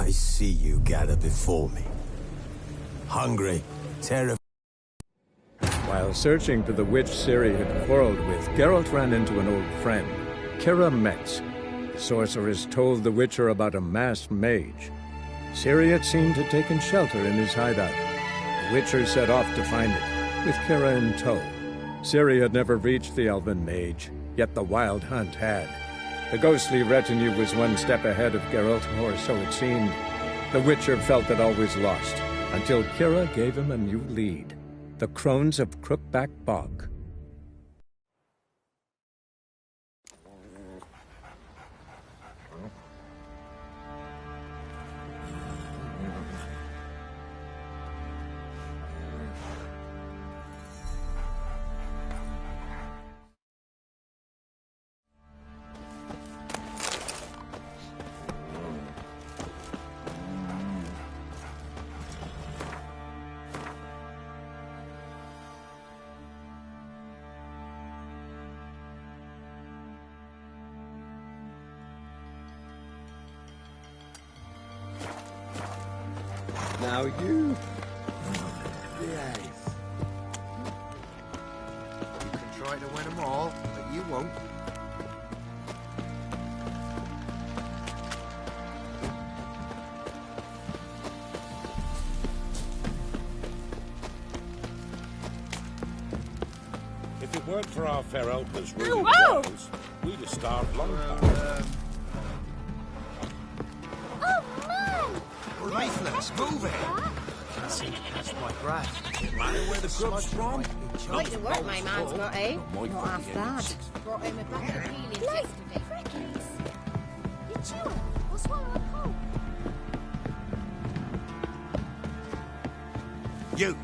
I see you gather before me. Hungry, terrified. While searching for the witch Ciri had quarreled with, Geralt ran into an old friend, Kira Metz. The sorceress told the Witcher about a masked mage. Ciri had seemed to have taken shelter in his hideout. The Witcher set off to find it, with Kira in tow. Ciri had never reached the elven mage, yet the Wild Hunt had. The ghostly retinue was one step ahead of Geralt, or so it seemed. The Witcher felt that all was lost, until Kira gave him a new lead. The Crones of Crookback Bog. Now you... behave. You can try to win them all, but you won't. If it weren't for our fair helpers ruling wells, we'd have starved long time. Lifeless, move it! Can't seem to catch my breath. Matter where the grub's from? Like the work my man's got, eh? Not half bad. Brought home a bucket of peelings yesterday. Freckles! You chew it. We'll swallow it whole. You!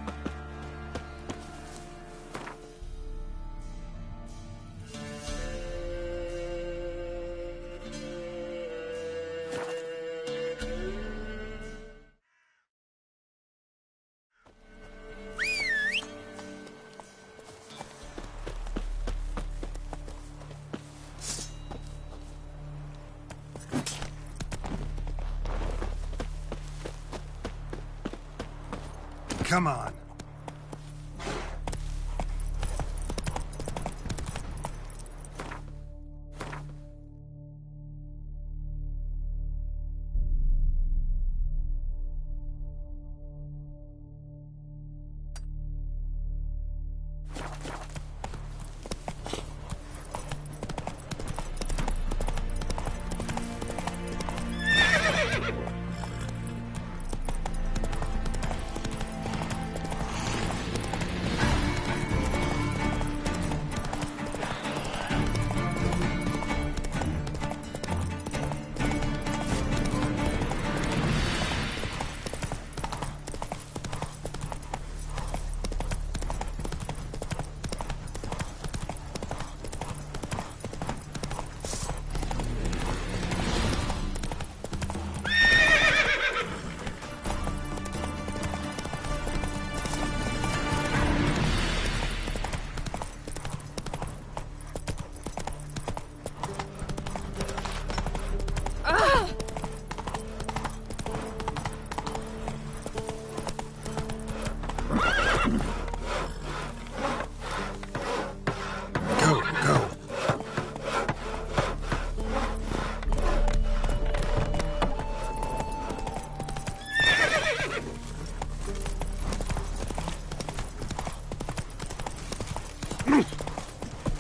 Come on.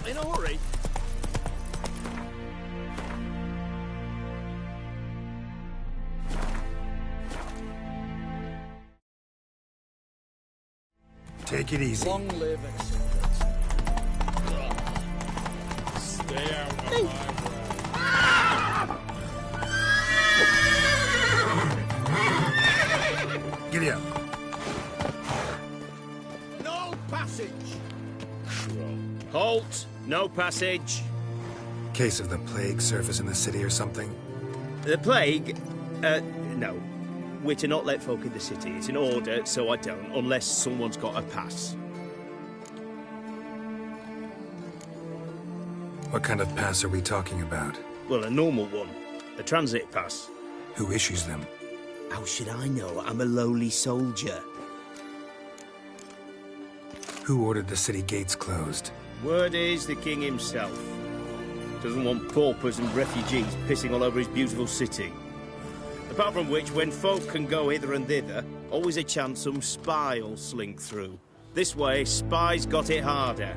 In a hurry. Take it easy. Long live acceptance. Stay out of my way. Giddy up. No passage. Halt! No passage. Case of the plague surface in the city or something? The plague? No. We're to not let folk in the city. It's an order, so I don't, unless someone's got a pass. What kind of pass are we talking about? Well, a normal one. A transit pass. Who issues them? How should I know? I'm a lowly soldier. Who ordered the city gates closed? Word is the king himself. Doesn't want paupers and refugees pissing all over his beautiful city. Apart from which, when folk can go hither and thither, always a chance some spy will slink through. This way, spies got it harder.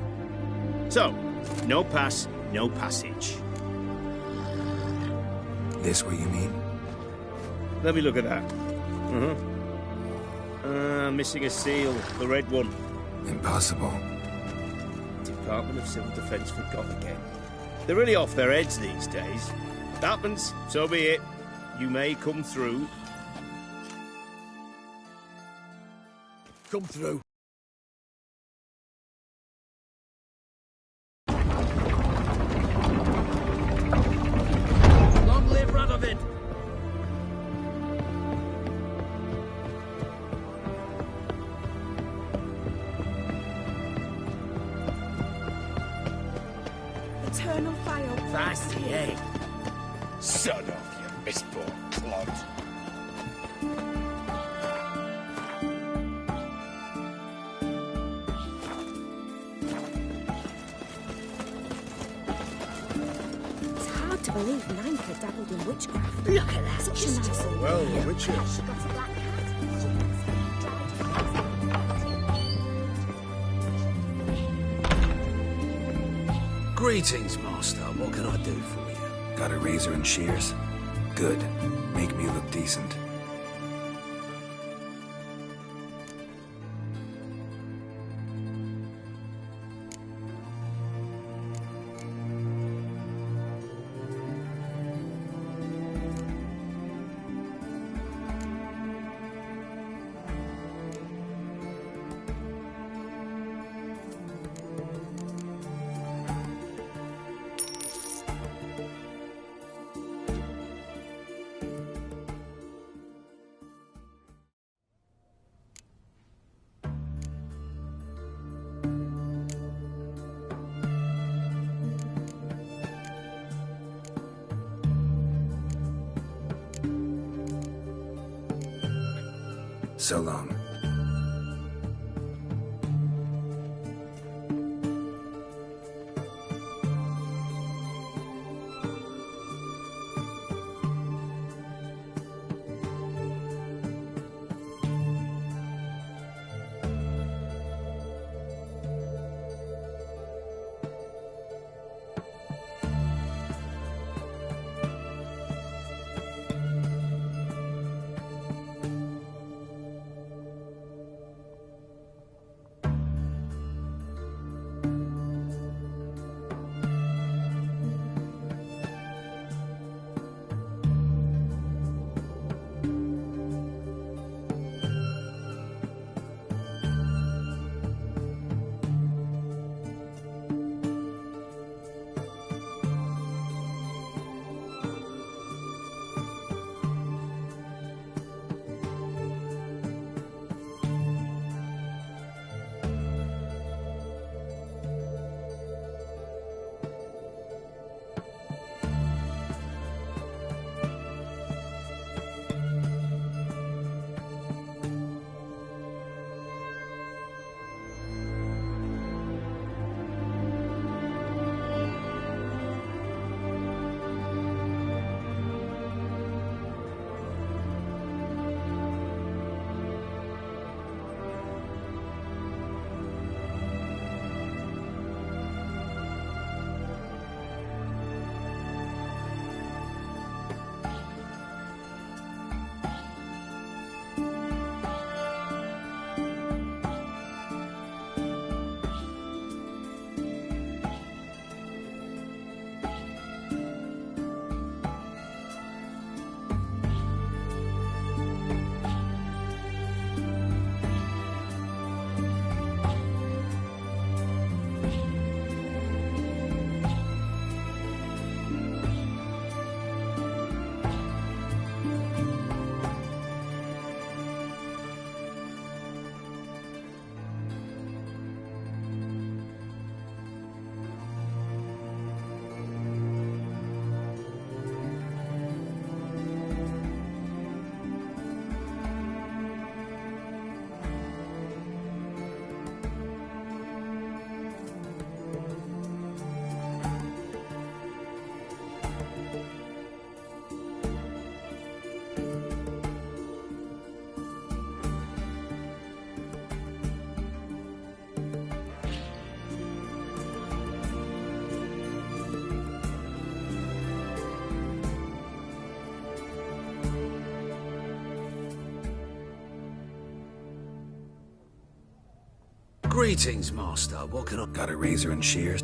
So, no pass, no passage. This what you mean? Let me look at that. Missing a seal, the red one. Impossible. Department of Civil Defence forgot again. They're really off their heads these days. Happens, so be it. You may come through. Come through. Long live Radovid! Eternal fire. Fast, yeah. Son of you misborn clod. It's hard to believe Nanka dabbled in witchcraft. Look at that. Such a nice little Well, girl. witches. She got a black cat. Greetings, master. What can I do for you? Got a razor and shears? Good. Make me look decent. So long. Greetings, Master. What can I... Got a razor and shears?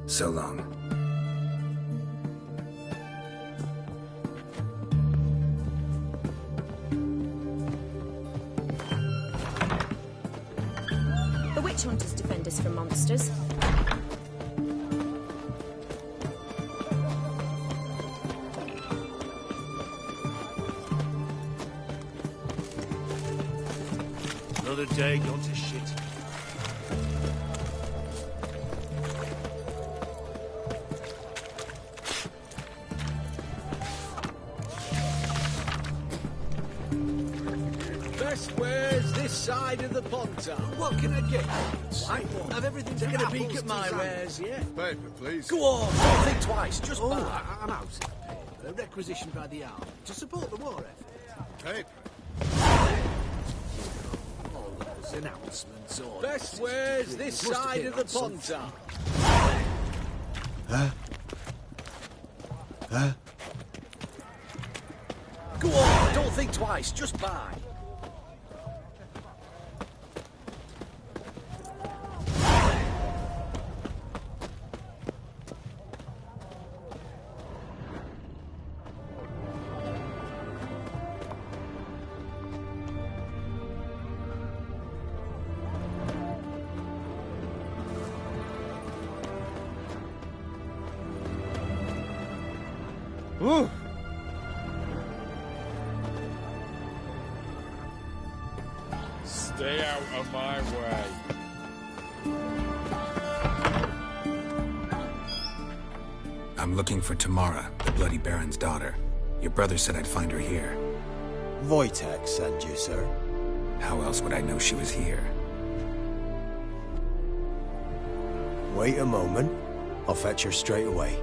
So long. The witch hunters defend us from monsters. Another day gone to shit. Best wares this side of the Pontar. What can I get you? Have everything to Taking a peek apples at my to wares, yeah? Paper, please. Go on, don't think twice, just Oh, buy. I'm out of paper. Requisitioned by the army to support the war effort. Paper. All those announcements. Or Best wares this side of the Pontar. Go on, don't think twice, just buy. Ooh. Stay out of my way. I'm looking for Tamara, the Bloody Baron's daughter. Your brother said I'd find her here. Wojtek sent you, sir. How else would I know she was here? Wait a moment. I'll fetch her straight away.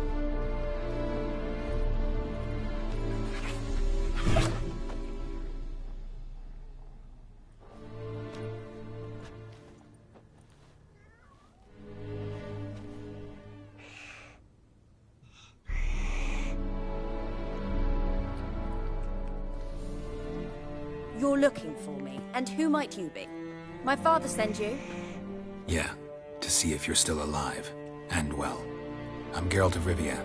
You're looking for me, and who might you be? My father sent you? Yeah, to see if you're still alive. And well. I'm Geralt of Rivia.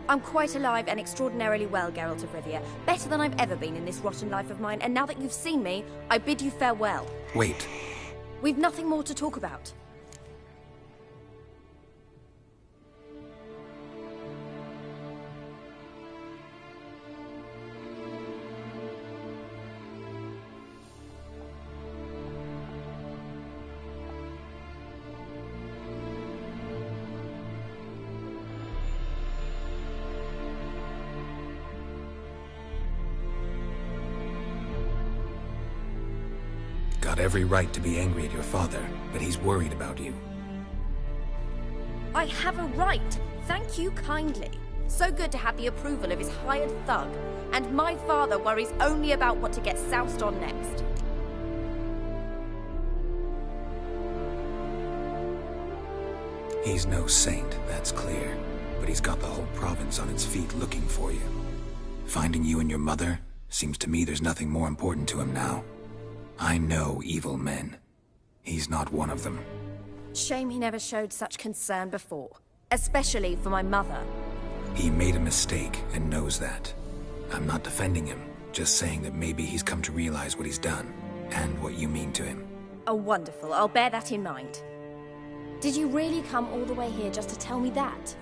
I'm quite alive and extraordinarily well, Geralt of Rivia. Better than I've ever been in this rotten life of mine, and now that you've seen me, I bid you farewell. Wait. We've nothing more to talk about. Got every right to be angry at your father, but he's worried about you. I have a right. Thank you kindly. So good to have the approval of his hired thug. And my father worries only about what to get soused on next. He's no saint, that's clear. But he's got the whole province on its feet looking for you. Finding you and your mother? Seems to me there's nothing more important to him now. I know evil men. He's not one of them. Shame he never showed such concern before. Especially for my mother. He made a mistake and knows that. I'm not defending him, just saying that maybe he's come to realize what he's done, and what you mean to him. Oh, wonderful. I'll bear that in mind. Did you really come all the way here just to tell me that?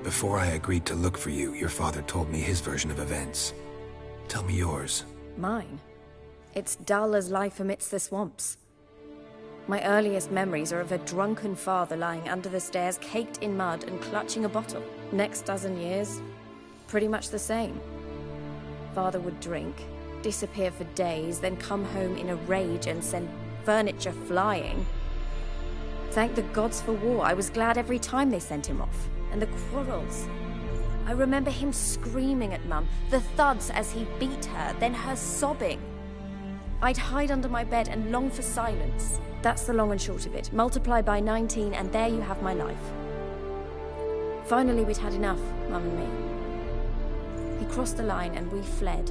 Before I agreed to look for you, your father told me his version of events. Tell me yours. Mine? It's dull as life amidst the swamps. My earliest memories are of a drunken father lying under the stairs, caked in mud and clutching a bottle. Next dozen years, pretty much the same. Father would drink, disappear for days, then come home in a rage and send furniture flying. Thank the gods for war. I was glad every time they sent him off. And the quarrels. I remember him screaming at Mum, the thuds as he beat her, then her sobbing. I'd hide under my bed and long for silence. That's the long and short of it. Multiply by 19 and there you have my life. Finally, we'd had enough, Mum and me. He crossed the line and we fled.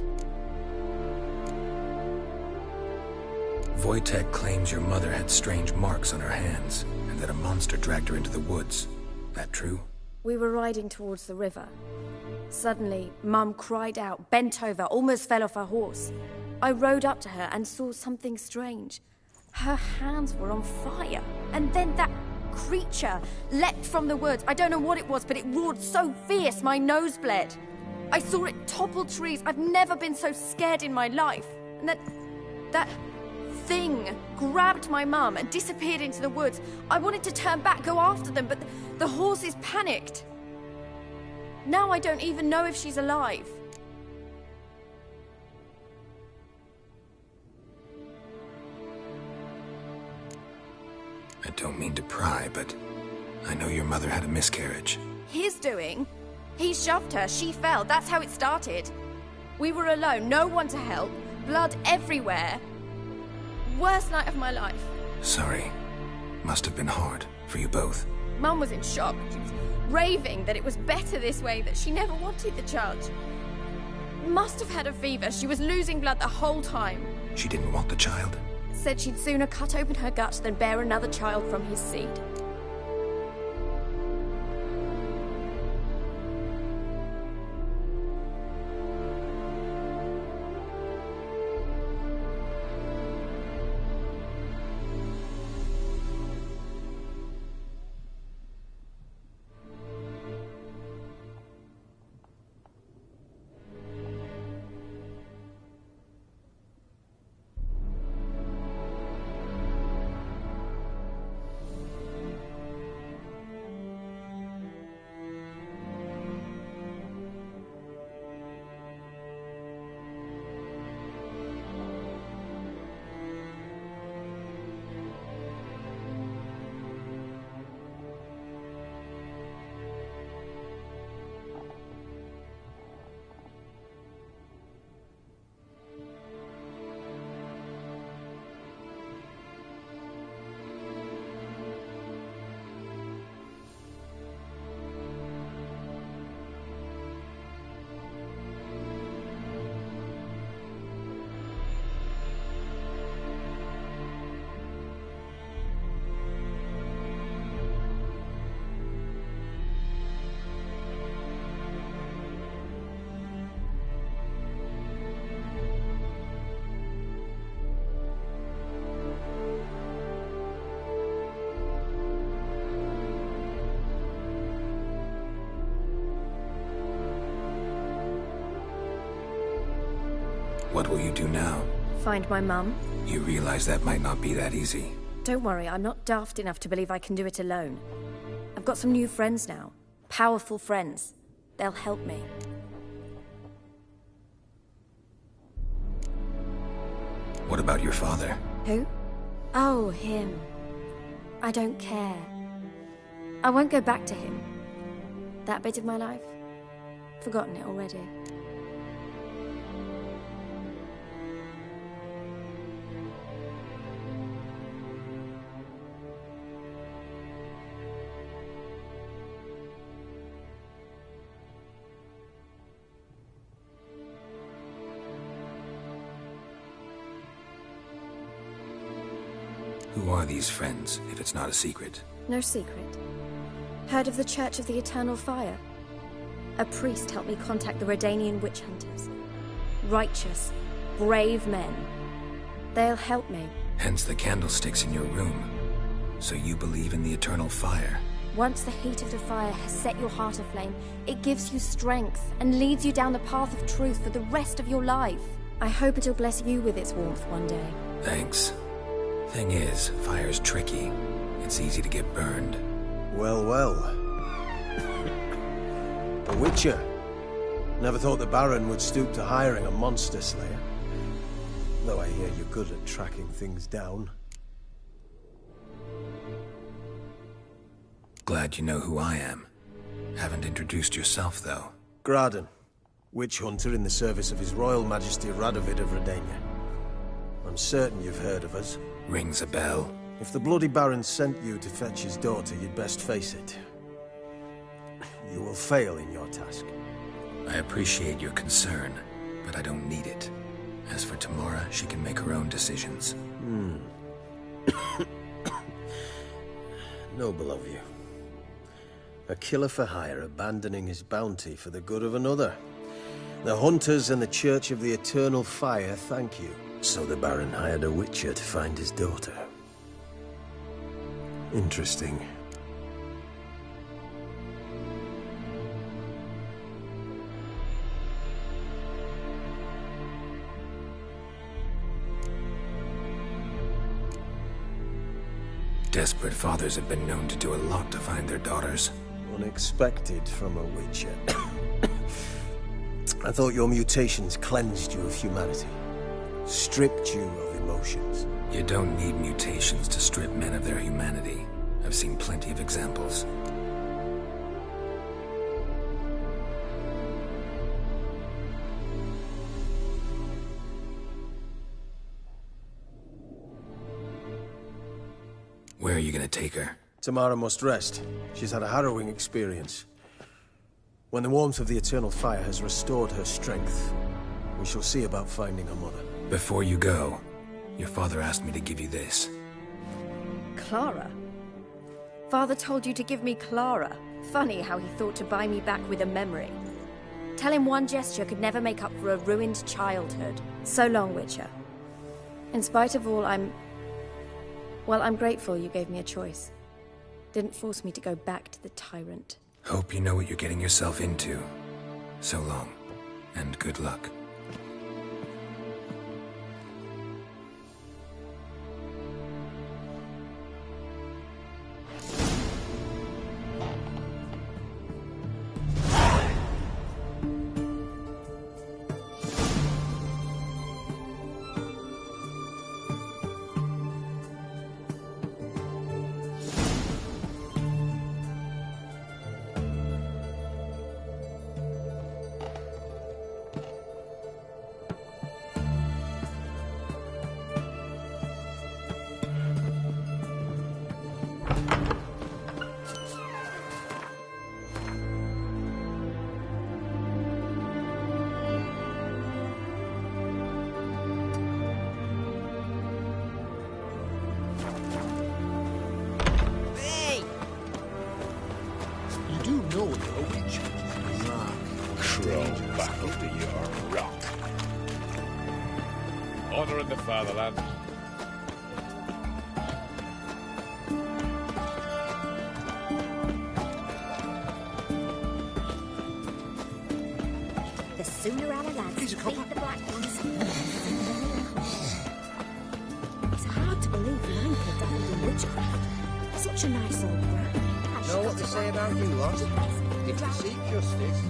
Wojtek claims your mother had strange marks on her hands, and that a monster dragged her into the woods. That true? We were riding towards the river. Suddenly, Mum cried out, bent over, almost fell off her horse. I rode up to her and saw something strange. Her hands were on fire. And then that creature leapt from the woods. I don't know what it was, but it roared so fierce my nose bled. I saw it topple trees. I've never been so scared in my life. And that thing grabbed my mum and disappeared into the woods. I wanted to turn back, go after them, but the horses panicked. Now I don't even know if she's alive. I don't mean to pry, but I know your mother had a miscarriage. His doing? He shoved her, she fell, that's how it started. We were alone, no one to help, blood everywhere. Worst night of my life. Sorry. Must have been hard for you both. Mum was in shock. She was raving that it was better this way, that she never wanted the charge. Must have had a fever. She was losing blood the whole time. She didn't want the child? Said she'd sooner cut open her gut than bear another child from his seed. What will you do now? Find my mum. You realize that might not be that easy. Don't worry, I'm not daft enough to believe I can do it alone. I've got some new friends now. Powerful friends. They'll help me. What about your father? Who? Oh, him. I don't care. I won't go back to him. That bit of my life? Forgotten it already. Who are these friends, if it's not a secret? No secret. Heard of the Church of the Eternal Fire? A priest helped me contact the Redanian witch hunters. Righteous, brave men. They'll help me. Hence the candlesticks in your room. So you believe in the eternal fire? Once the heat of the fire has set your heart aflame, it gives you strength and leads you down the path of truth for the rest of your life. I hope it'll bless you with its warmth one day. Thanks. Thing is, fire's tricky. It's easy to get burned. Well, well. A Witcher. Never thought the Baron would stoop to hiring a monster slayer. Though I hear you're good at tracking things down. Glad you know who I am. Haven't introduced yourself, though. Graden. Witch hunter in the service of His Royal Majesty Radovid of Redania. I'm certain you've heard of us. Rings a bell. If the Bloody Baron sent you to fetch his daughter, you'd best face it. You will fail in your task. I appreciate your concern, but I don't need it. As for Tamara, she can make her own decisions. Noble of you. A killer for hire abandoning his bounty for the good of another. The Hunters and the Church of the Eternal Fire thank you. So the Baron hired a Witcher to find his daughter. Interesting. Desperate fathers have been known to do a lot to find their daughters. Unexpected from a Witcher. I thought your mutations cleansed you of humanity. Stripped you of emotions. You don't need mutations to strip men of their humanity. I've seen plenty of examples. Where are you gonna take her? Tamara must rest. She's had a harrowing experience. When the warmth of the Eternal Fire has restored her strength, we shall see about finding her mother. Before you go, your father asked me to give you this. Clara? Father told you to give me Clara. Funny how he thought to buy me back with a memory. Tell him one gesture could never make up for a ruined childhood. So long, Witcher. In spite of all, I'm grateful you gave me a choice. Didn't force me to go back to the tyrant. Hope you know what you're getting yourself into. So long, and good luck. Honor in the fatherland. The sooner our lads beat the Black Ones. It's hard to believe Lanka dabbled in witchcraft. Such a nice old brand. Know what they say about you lot? If you seek justice...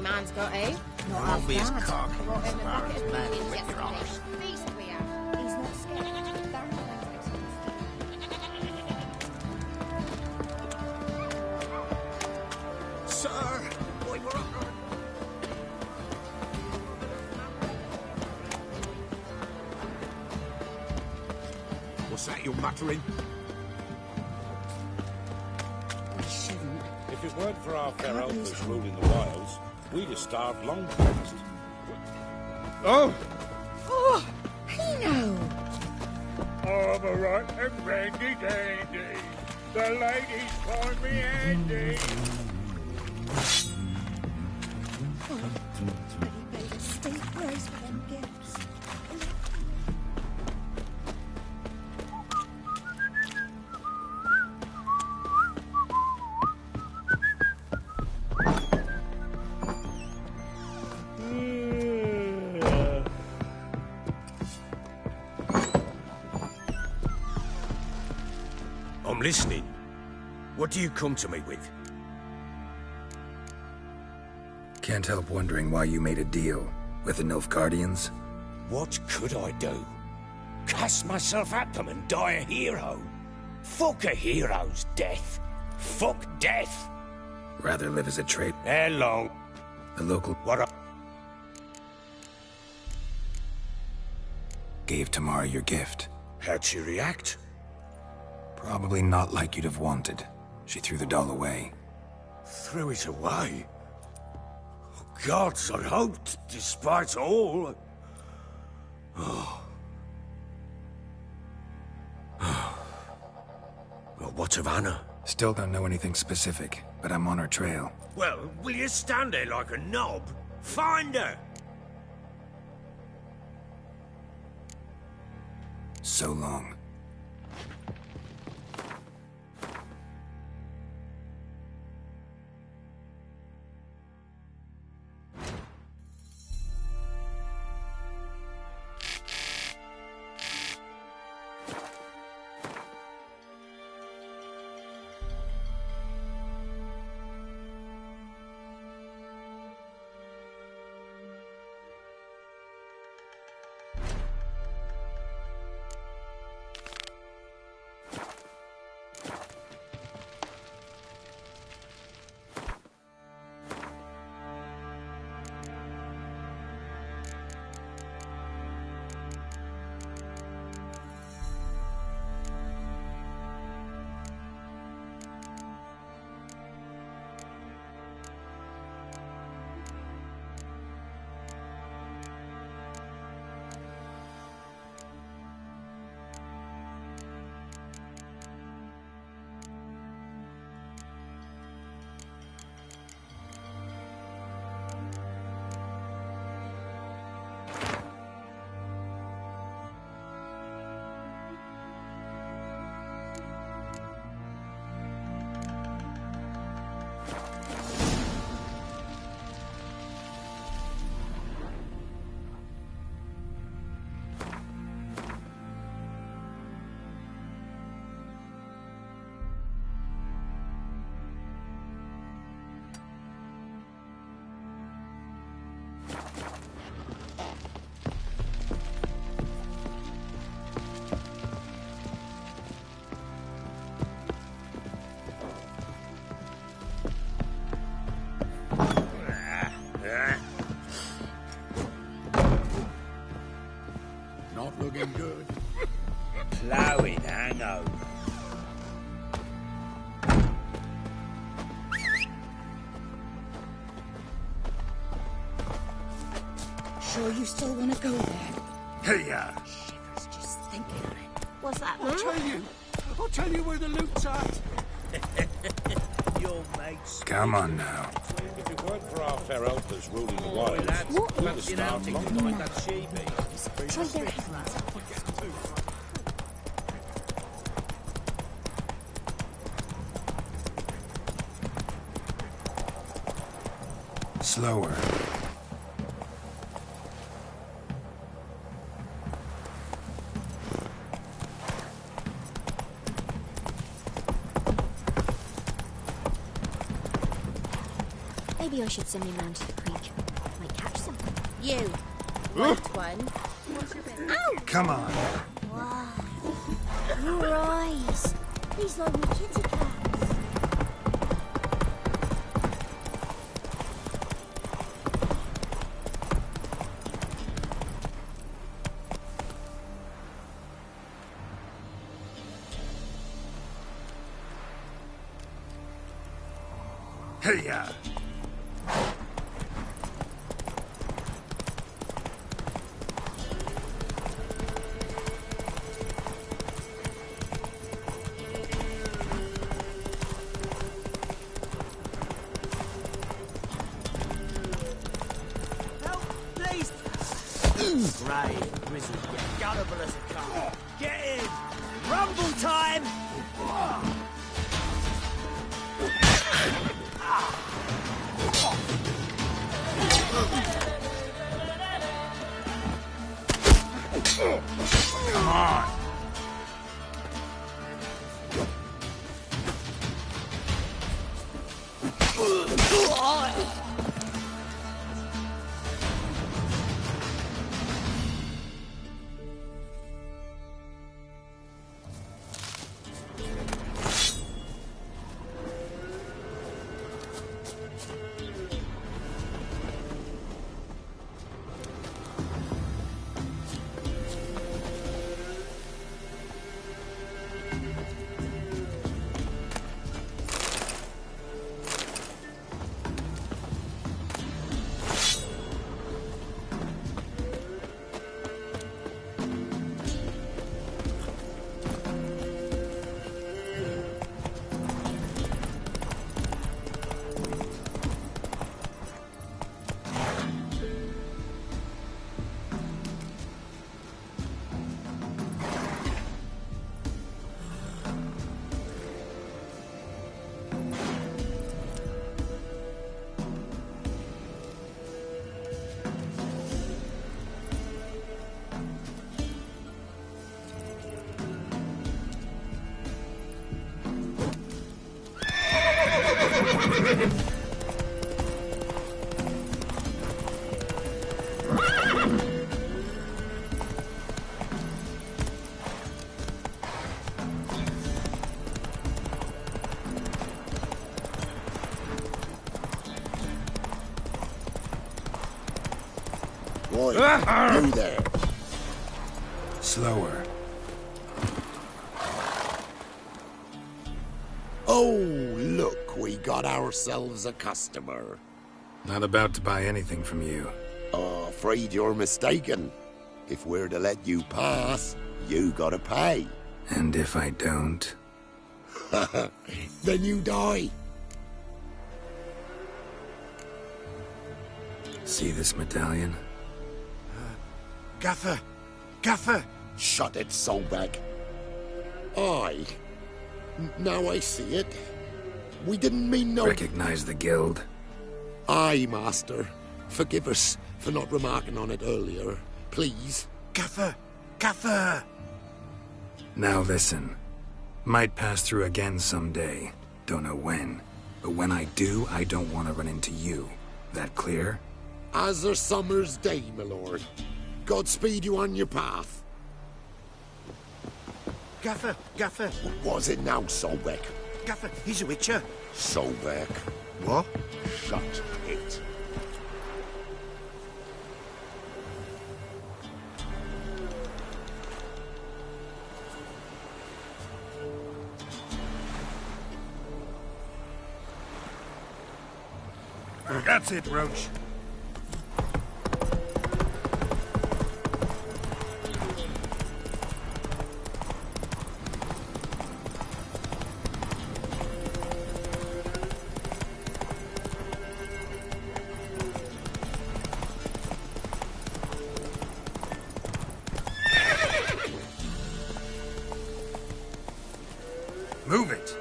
my man's got, eh? Not I'll half be as bad. cocky Brought as him a far bucket as of man peelings with your yesterday. arse. Beast we are. He's not scared. Sir! Boy, we're up. What's that you're muttering? We shouldn't. If it weren't for our fair helpers ruling the wilds, we'd have starved long past. Oh! Oh, Pino! I'm a right and randy dandy. The ladies call me Andy. Oh, but he paid a steep price for them gifts. I'm listening. What do you come to me with? Can't help wondering why you made a deal with the Nilfgaardians. What could I do? Cast myself at them and die a hero? Fuck a hero's death. Fuck death. Rather live as a traitor. How long? The local What gave Tamara your gift. How'd she react? Probably not like you'd have wanted. She threw the doll away. Threw it away? Oh, gods, I hoped, despite all. Oh. Well, what of Anna? Still don't know anything specific, but I'm on her trail. Well, will you stand there like a knob? Find her! So long. Not looking good. Ploughing hangover. Sure you still want to go there? Here. Shivers just thinking of it. What's that, man? I'll tell you where the loot's at. Your mates. Come on now. If it weren't for our fair helpers ruling the wilds, What we'd have starved long past. Try their hands. Slower. They Maybe I should send him round to the creek. Might catch something. You. Want one? Ow! Come on. Wow. Your eyes. These like me kitty cats. Hey-ya! Help, please! Right, Grizzly, you're gullible as a car. Get in! Rumble time! Come on! Oi, you there. Slower. Oh, look, we got ourselves a customer. Not about to buy anything from you. Afraid you're mistaken. If we're to let you pass, you gotta pay. And if I don't? Then you die. See this medallion? Gaffer! Gaffer! Shut it, Solbek. Aye. Now I see it. We didn't mean no... Recognize the guild? Aye, Master. Forgive us for not remarking on it earlier. Please. Gaffer! Gaffer! Now listen. Might pass through again someday. Don't know when. But when I do, I don't want to run into you. That clear? As a summer's day, my lord. Godspeed you on your path. Gaffer! Gaffer! What was it now, Solbek? Gaffer, he's a witcher. Solbek. What? Shut it. That's it, Roach. Move it!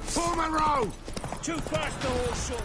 Form a row! Too fast to horse short.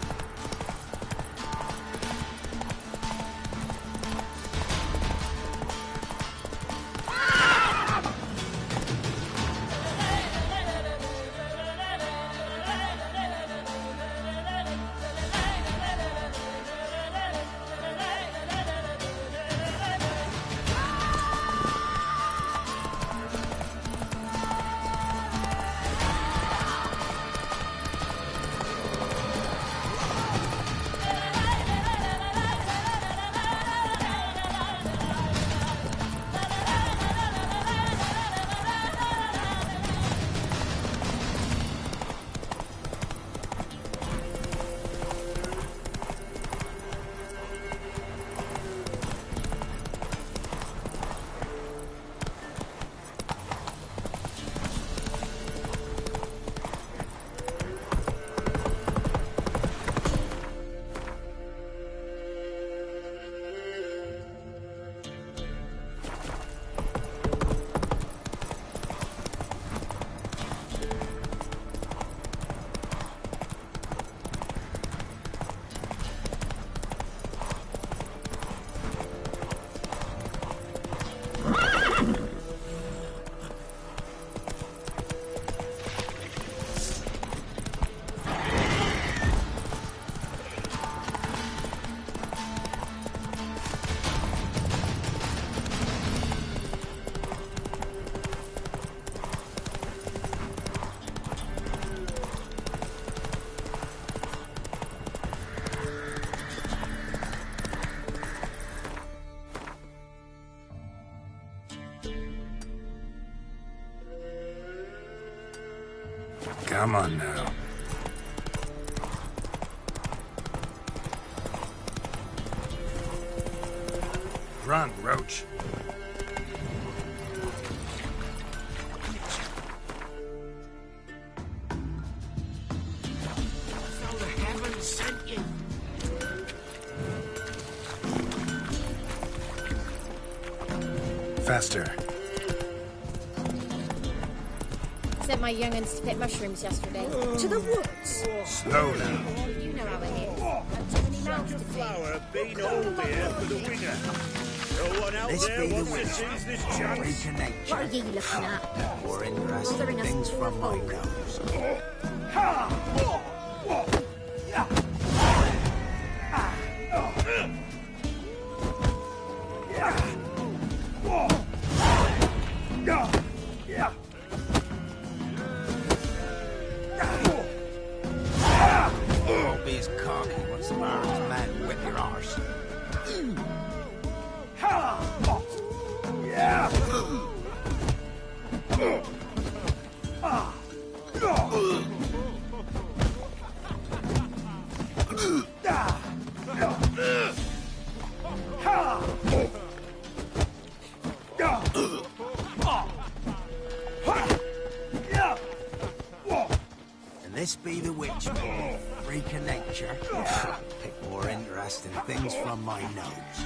Come on now. Run, Roach. So the heavens sent you. Faster. Sent my young'uns to pick mushrooms yesterday. To the woods. Slow now. You know how it is. Not too many mouths to feed. Flower been all here for the winger. No one out This there be the wants to winner. seize this chance. Freak of nature. What are you looking at? More interesting things from my nose. Won't be as cocky once the Baron's men whip your arse. And this be the witch, freak of nature. Pick more interesting things from my nose.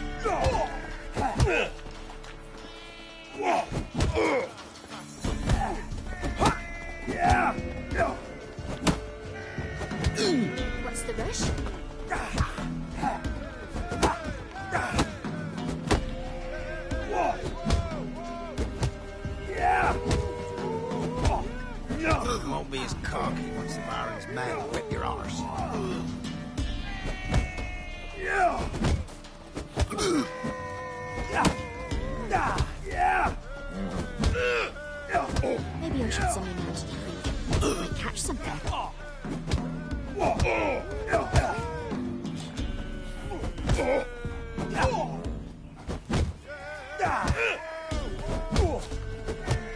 What's the rush? Won't be as cocky once the Baron's men whip your arse. Maybe I should send him out to drink. Might catch something.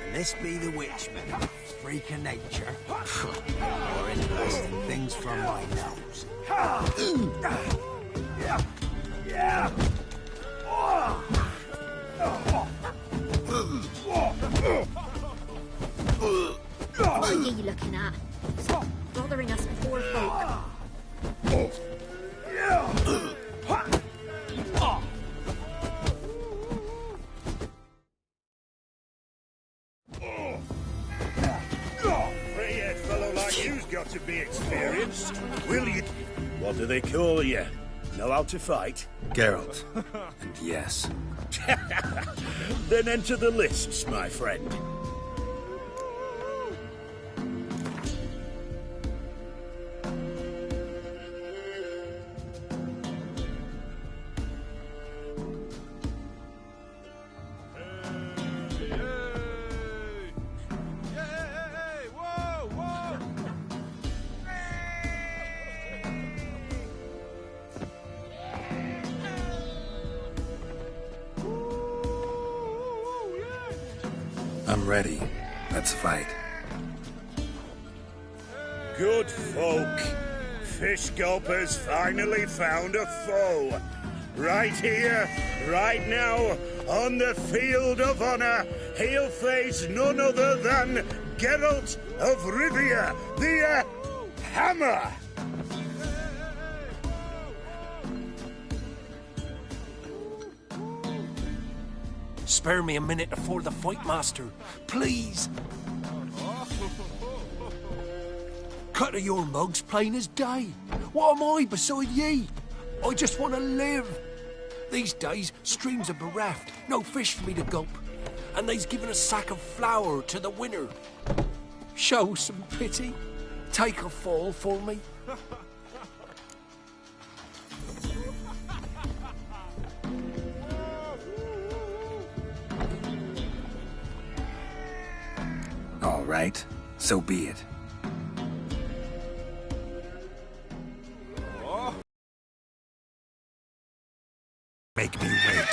And this be the witchman, freak of nature. More interesting things from my nose. What are you looking at? Stop bothering us poor folk. Free-head fellow like you's got to be experienced. Will you? What do they call you? Know how to fight? Geralt. And yes. Then enter the lists, my friend. I'm ready. Let's fight. Good folk. Fish Gulper's finally found a foe. Right here, right now, on the field of honor, he'll face none other than Geralt of Rivia, the Hammer. Spare me a minute before the fight, Master. Please. Cut of your mugs plain as day. What am I beside ye? I just want to live. These days, streams are bereft. No fish for me to gulp. And they's given a sack of flour to the winner. Show some pity. Take a fall for me. All right, so be it. Make me wait.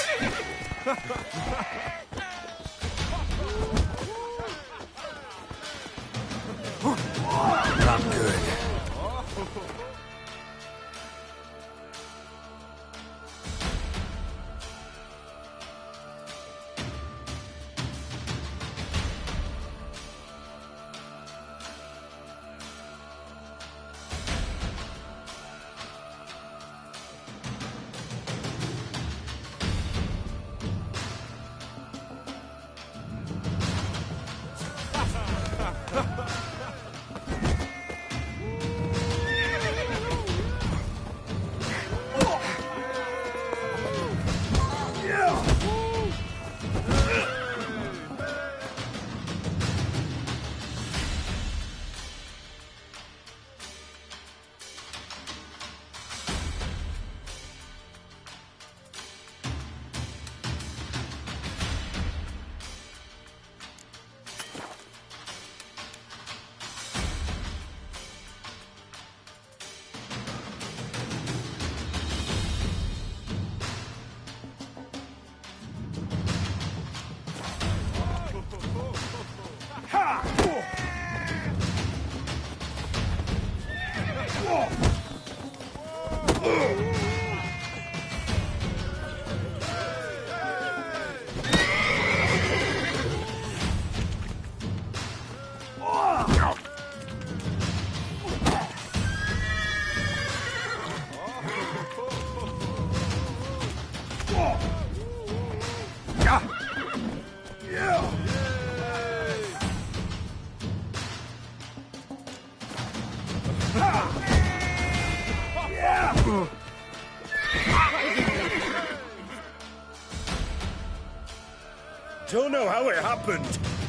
Don't know how it happened,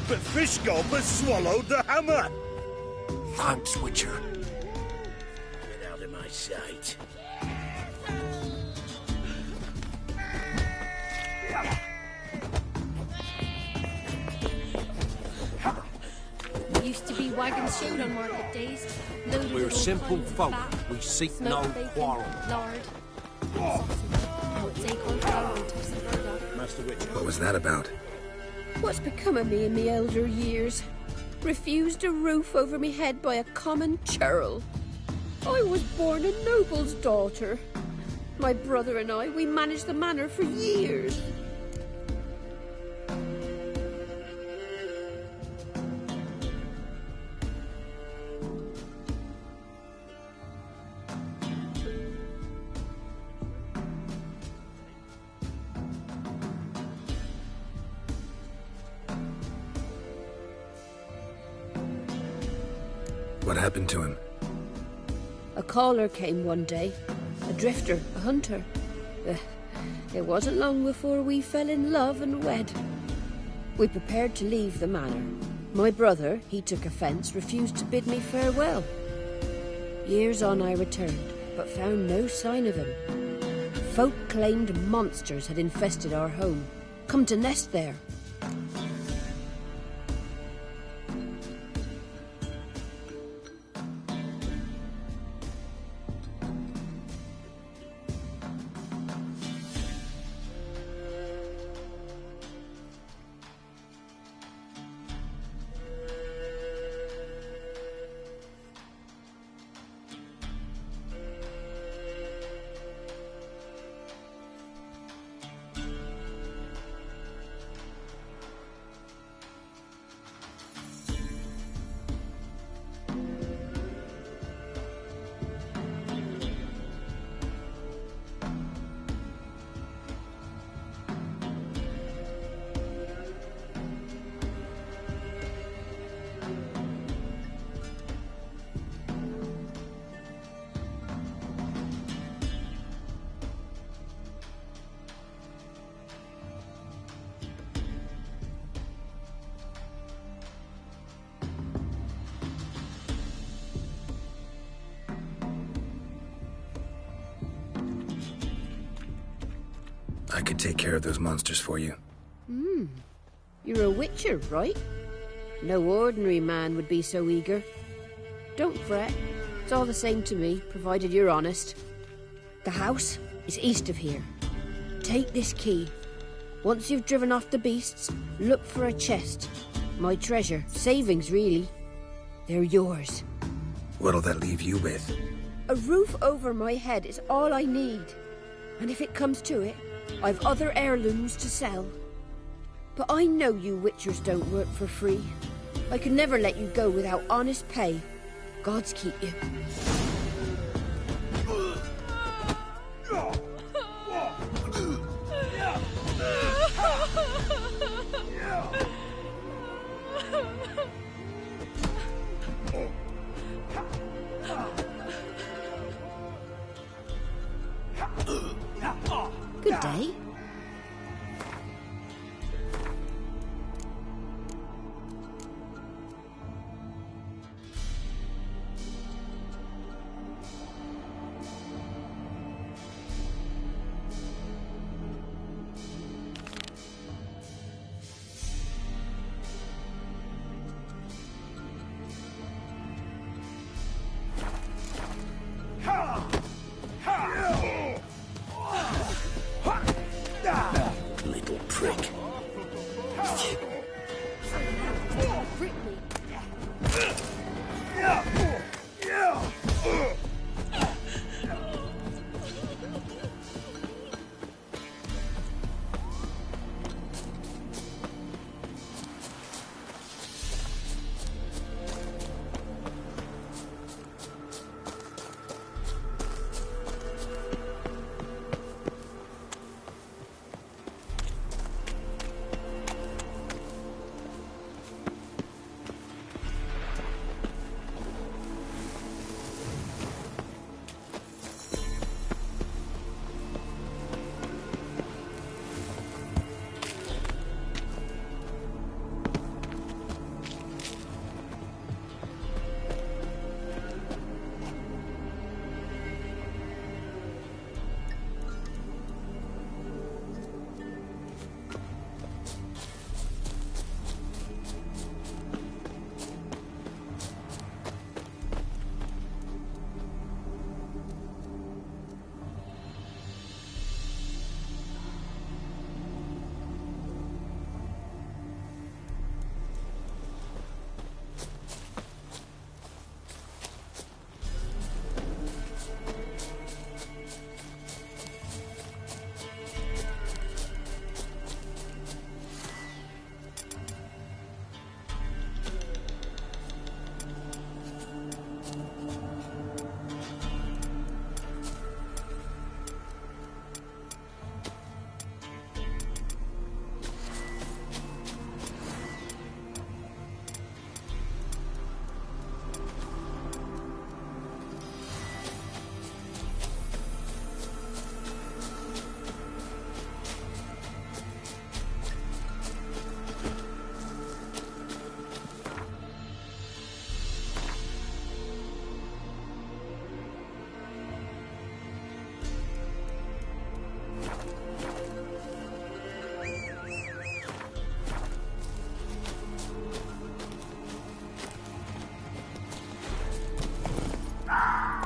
but Fish Gulper swallowed the hammer. Thanks, Witcher. Get out of my sight. Used to be wagons showed on market days. Loaded We're with simple all kinds of folk. fat, We seek smoked no bacon, quarrel. Lard. Now it's acorn flour and tops of burdock. Master Witcher. What was that about? What's become of me in me elder years? Refused a roof over me head by a common churl. I was born a noble's daughter. My brother and I, we managed the manor for years. What happened to him? A caller came one day. A drifter, a hunter. It wasn't long before we fell in love and wed. We prepared to leave the manor. My brother, he took offence, refused to bid me farewell. Years on I returned, but found no sign of him. Folk claimed monsters had infested our home, come to nest there. I could take care of those monsters for you. You're a witcher, right? No ordinary man would be so eager. Don't fret. It's all the same to me, provided you're honest. The house is east of here. Take this key. Once you've driven off the beasts, look for a chest. My treasure. Savings, really. They're yours. What'll that leave you with? A roof over my head is all I need. And if it comes to it, I've other heirlooms to sell. But I know you witchers don't work for free. I could never let you go without honest pay. Gods keep you. say? Little prick.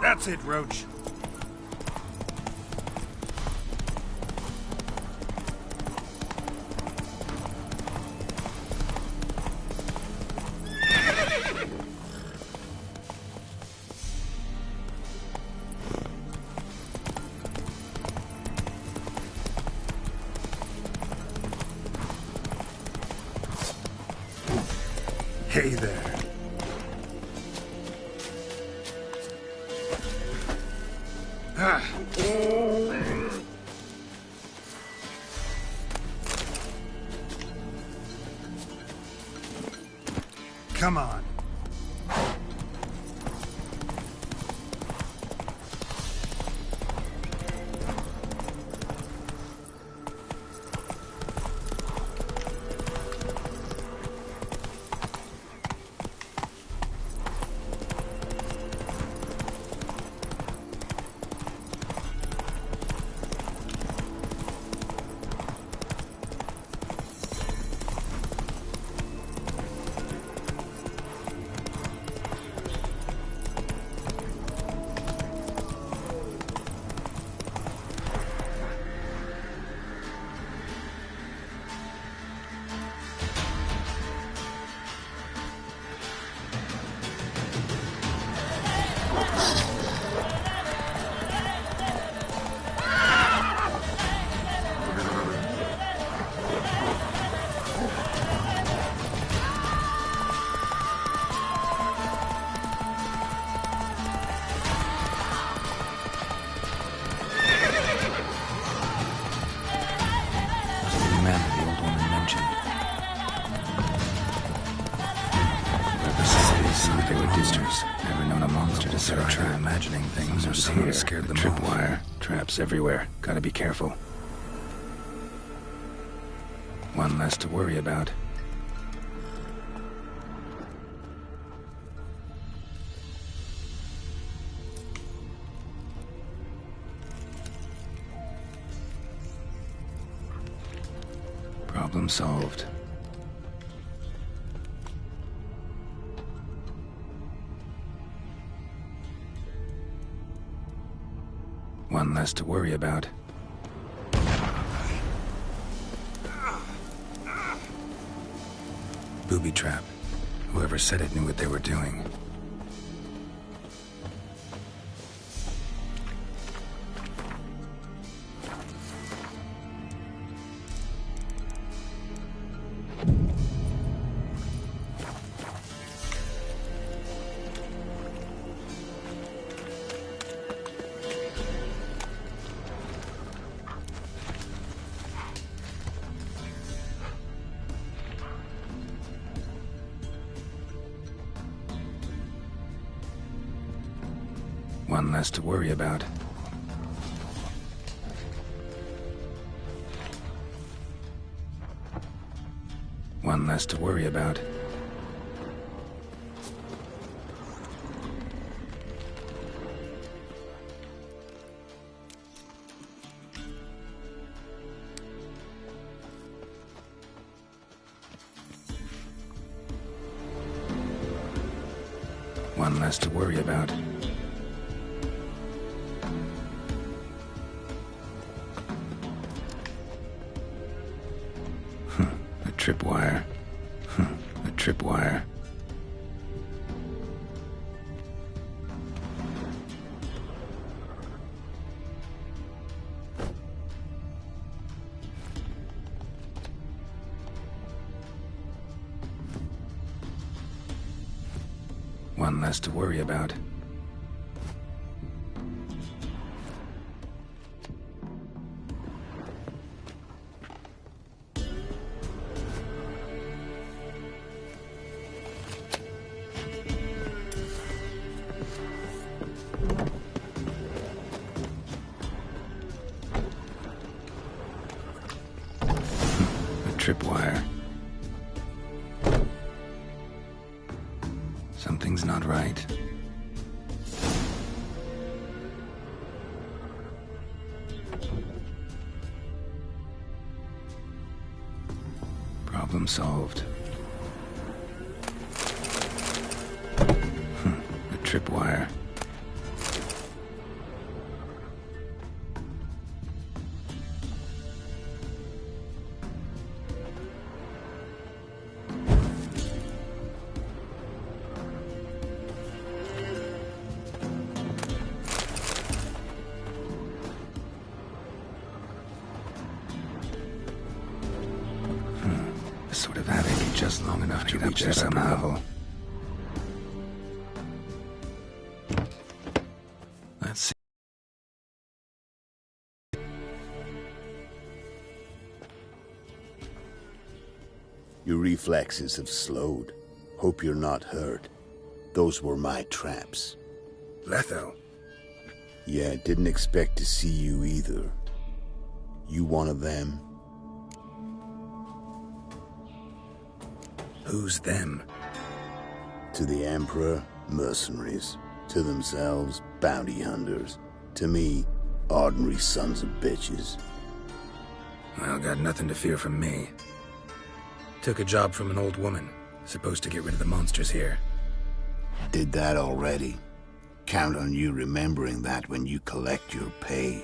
That's it, Roach. Hey there. Come on. Imagining things are here. Scared them. Tripwire, traps everywhere. Gotta be careful. One less to worry about. Problem solved. One less to worry about. Booby trap. Whoever said it knew what they were doing. One less to worry about. One less to worry about. One less to worry about. Tripwire. A tripwire. One less to worry about. Tripwire. Something's not right. Problem solved. A tripwire. Sort of attic, just long enough to reach there somehow. Let's see. Your reflexes have slowed. Hope you're not hurt. Those were my traps. Letho. Yeah, didn't expect to see you either. You one of them? Who's them? To the Emperor, mercenaries. To themselves, bounty hunters. To me, ordinary sons of bitches. Well, got nothing to fear from me. Took a job from an old woman. Supposed to get rid of the monsters here. Did that already. Count on you remembering that when you collect your pay.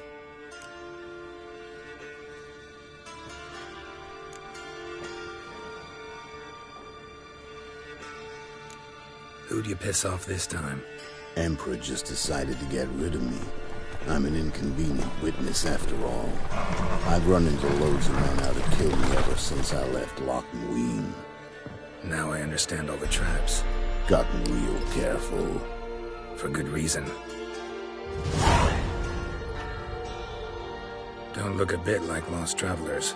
Who'd you piss off this time? Emperor just decided to get rid of me. I'm an inconvenient witness after all. I've run into loads of men out to kill me ever since I left Loch Muin. Now I understand all the traps. Gotten real careful. For good reason. Don't look a bit like lost travelers.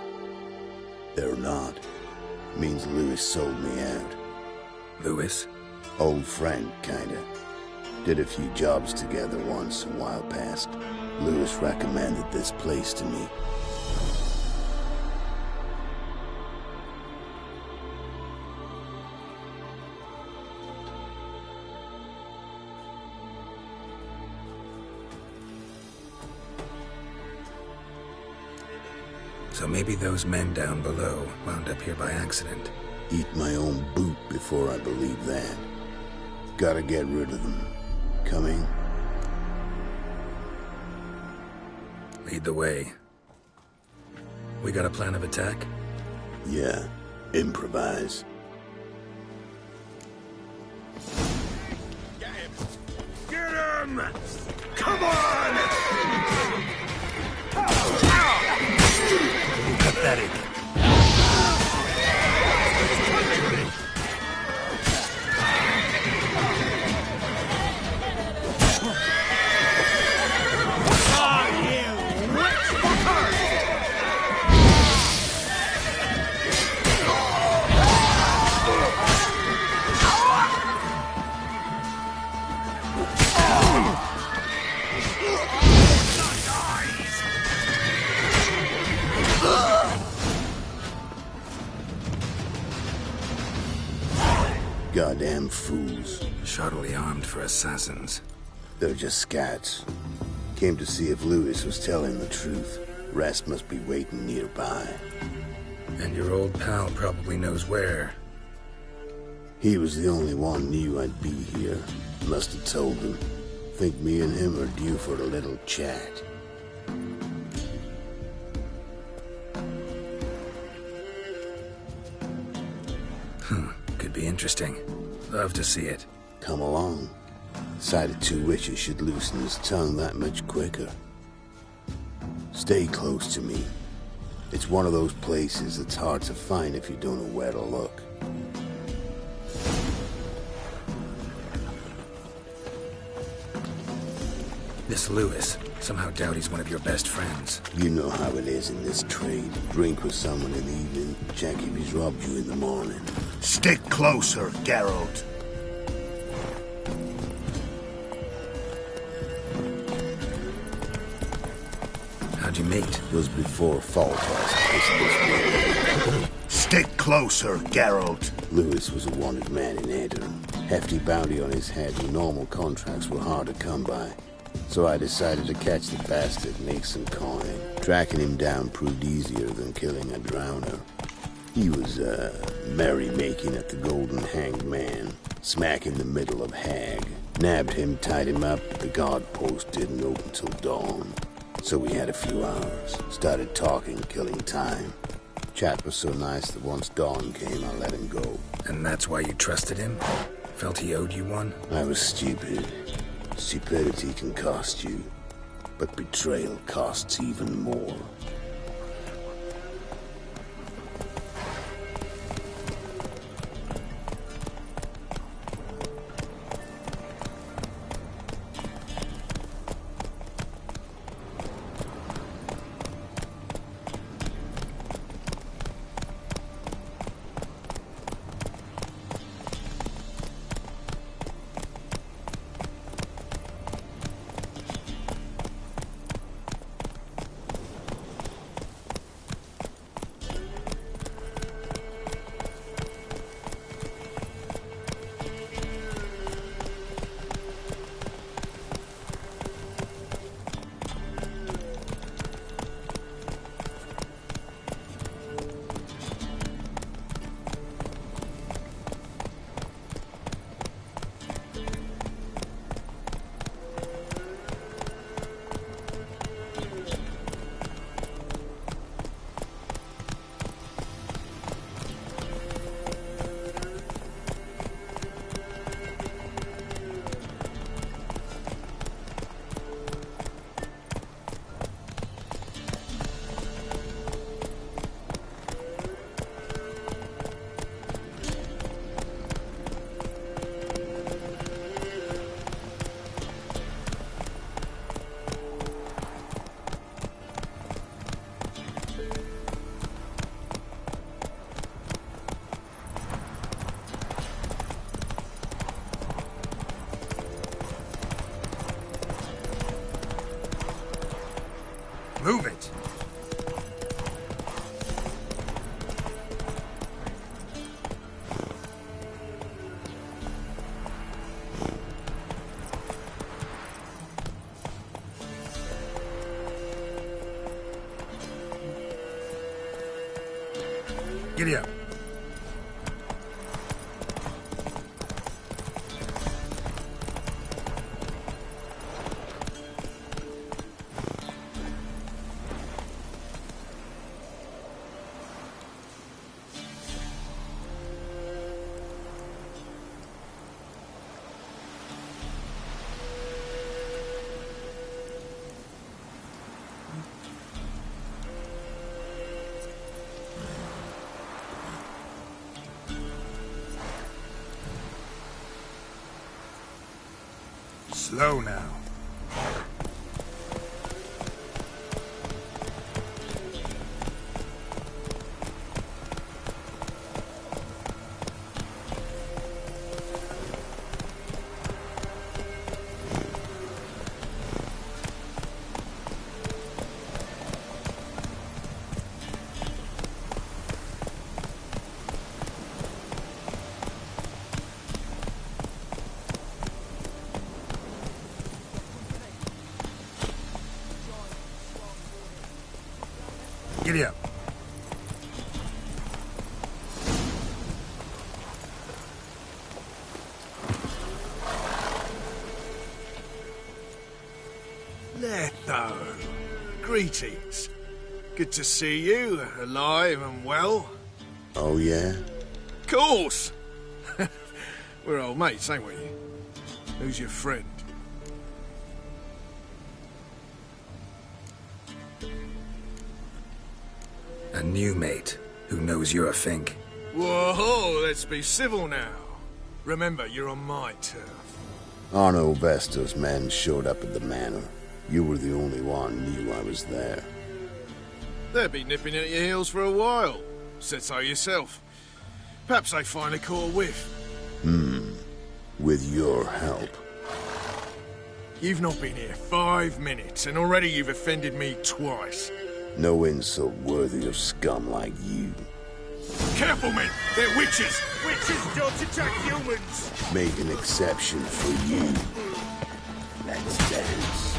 They're not. Means Lewis sold me out. Lewis? Old friend, kinda. Did a few jobs together once a while past. Lewis recommended this place to me. So maybe those men down below wound up here by accident. Eat my own boot before I believe that. Gotta get rid of them. Coming? Lead the way. We got a plan of attack? Yeah. Improvise. Get him! Come on! Pathetic. Goddamn fools. Shoddily armed for assassins. They're just scats. Came to see if Lewis was telling the truth. Rest must be waiting nearby. And your old pal probably knows where. He was the only one knew I'd be here. Must have told him. Think me and him are due for a little chat. Could be interesting. Love to see it. Come along. Sight of two witches should loosen his tongue that much quicker. Stay close to me. It's one of those places that's hard to find if you don't know where to look. This Lewis. Somehow doubt he's one of your best friends. You know how it is in this trade. Drink with someone in the evening, check if he's robbed you in the morning. Stick closer, Geralt. How'd you meet? Was before Faltas kissed this woman. Stick closer, Geralt. Lewis was a wanted man in Aedirn. Hefty bounty on his head and normal contracts were hard to come by. So I decided to catch the bastard and make some coin. Tracking him down proved easier than killing a drowner. He was, merrymaking at the Golden Hanged Man, smack in the middle of Hag. Nabbed him, tied him up, but the guard post didn't open till dawn. So we had a few hours. Started talking, killing time. Chat was so nice that once dawn came, I let him go. And that's why you trusted him? Felt he owed you one? I was stupid. Stupidity can cost you, but betrayal costs even more. Move it! Giddy up. Slow now. Giddy up. Letho. Greetings. Good to see you, alive and well. Oh, yeah? Course! We're old mates, ain't we? Who's your friend? A new mate who knows you're a Fink. Whoa, let's be civil now. Remember, you're on my turf. Arno Vestor's men showed up at the manor. You were the only one knew I was there. They'll be nipping at your heels for a while. Said so yourself. Perhaps they finally caught a whiff. With your help. You've not been here 5 minutes, and already you've offended me twice. No insult worthy of scum like you. Careful, men! They're witches! Witches don't attack humans! Make an exception for you. Let's dance.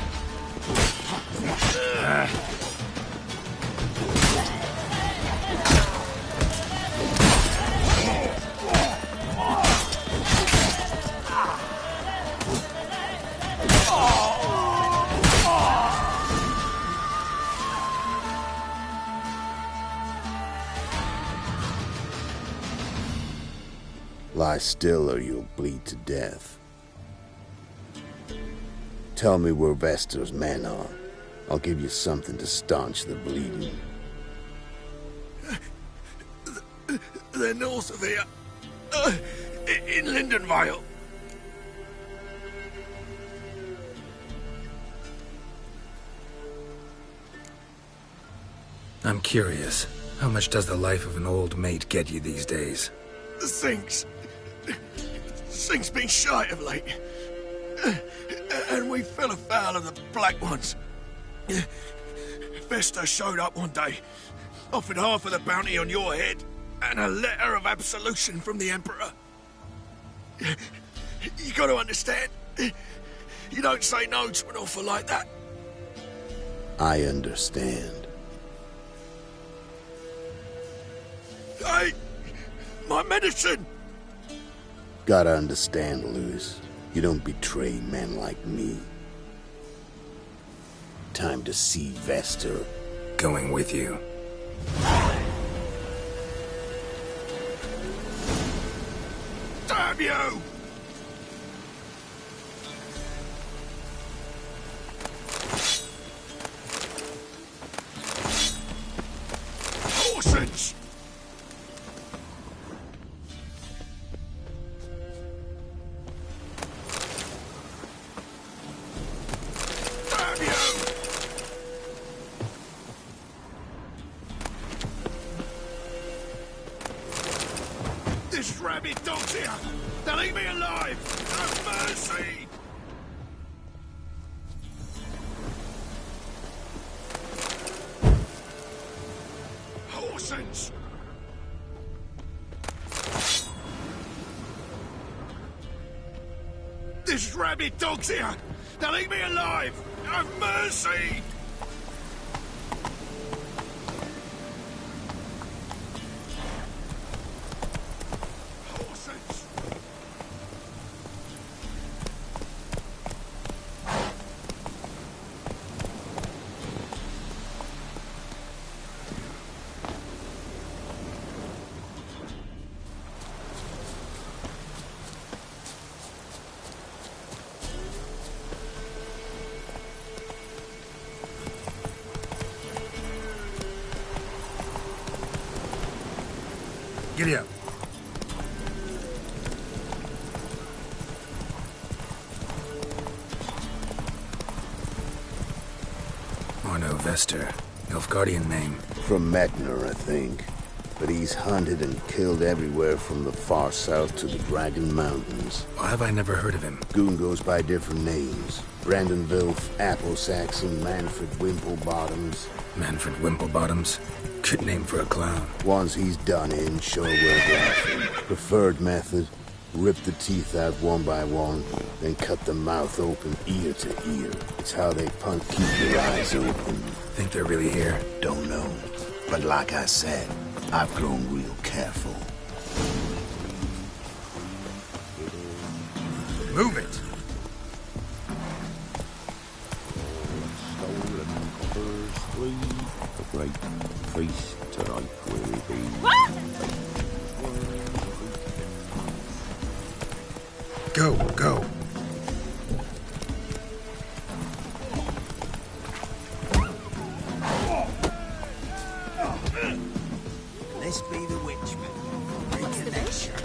Lie still or you'll bleed to death. Tell me where Vestor's men are. I'll give you something to staunch the bleeding. They're north of here. In Lindenvale. I'm curious. How much does the life of an old mate get you these days? Things been shy of late. And we fell afoul of the Black Ones. Vestor showed up one day, offered half of the bounty on your head, and a letter of absolution from the Emperor. You gotta understand, you don't say no to an offer like that. I understand. Hey! My medicine! Gotta understand, Lewis. You don't betray men like me. Time to see Vestor. Going with you. Damn you! Horses! This rabid dog's here! They'll eat me alive! Have mercy! Horses! This rabid dog's here! They'll eat me alive! Have mercy! Giddy up. Arno Vester. Nilfgaardian name. From Metner, I think. But he's hunted and killed everywhere from the far south to the Dragon Mountains. Why have I never heard of him? Goon goes by different names. Brandon Wilf, Apple Saxon, Manfred Wimplebottoms. Manfred Wimplebottoms? Good name for a clown. Once he's done in, sure will grafting. Preferred method, rip the teeth out one by one, then cut the mouth open ear to ear. It's how they punt keep your eyes open. Think they're really here? Don't know. But like I said, I've grown real careful. Move it! The great priest tonight will be... Go, go. This be the Witchman. Reconnection.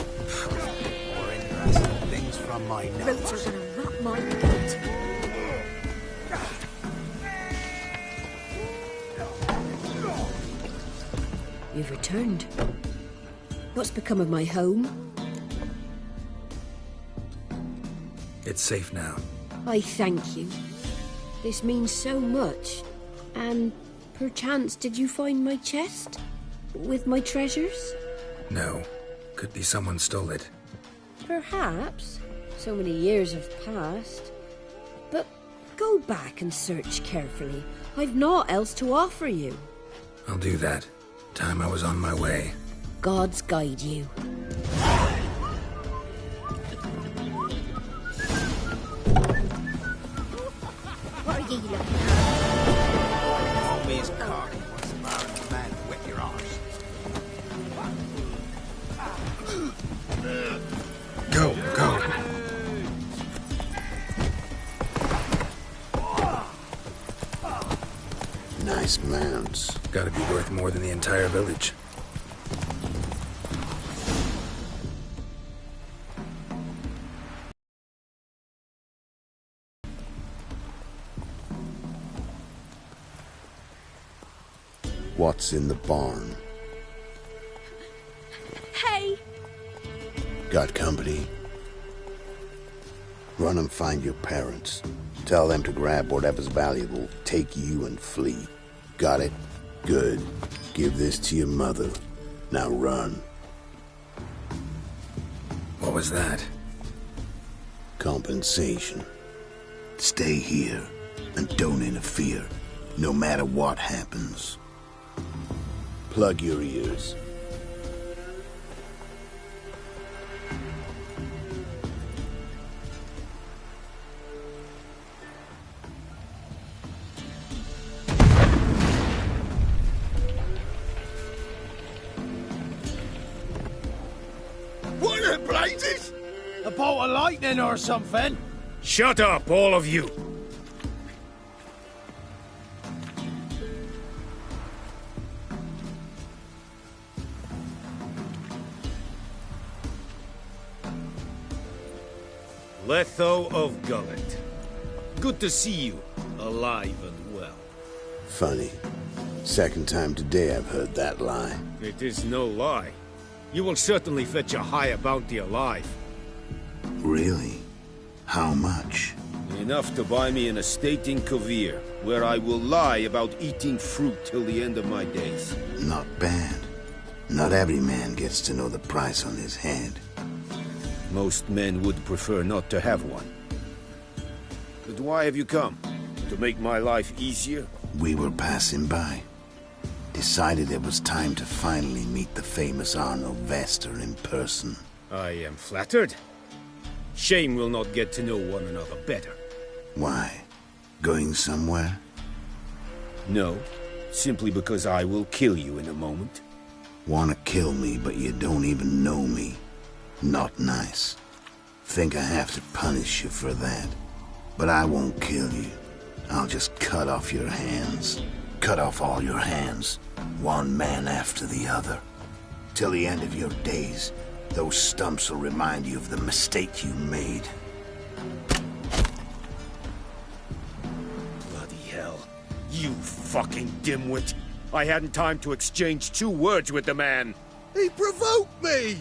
More interesting things from my Roots nose. are gonna rot my gut. You've returned. What's become of my home? It's safe now. I thank you. This means so much. And perchance did you find my chest? With my treasures? No. Could be someone stole it. Perhaps. So many years have passed. But go back and search carefully. I've naught else to offer you. I'll do that. Time I was on my way. Gods guide you. What are you looking at? Hold me his cock. Once the Baron's man, whip your arse. Go, go. Nice mounts. Gotta be worth more than the entire village. What's in the barn? Hey! Got company? Run and find your parents. Tell them to grab whatever's valuable, take you and flee. Got it? Good. Give this to your mother. Now run. What was that? Compensation. Stay here and don't interfere, no matter what happens. Plug your ears. What the blazes? A bolt of lightning or something? Shut up, all of you! Letho of Gullet. Good to see you, alive and well. Funny. Second time today I've heard that lie. It is no lie. You will certainly fetch a higher bounty alive. Really? How much? Enough to buy me an estate in Kovir, where I will lie about eating fruit till the end of my days. Not bad. Not every man gets to know the price on his head. Most men would prefer not to have one. But why have you come? To make my life easier? We were passing by. Decided it was time to finally meet the famous Arno Vester in person. I am flattered. Shame we'll not get to know one another better. Why? Going somewhere? No, simply because I will kill you in a moment. Wanna kill me, but you don't even know me. Not nice. Think I have to punish you for that. But I won't kill you. I'll just cut off your hands. Cut off all your hands. One man after the other. Till the end of your days, those stumps will remind you of the mistake you made. Bloody hell. You fucking dimwit. I hadn't time to exchange 2 words with the man. He provoked me!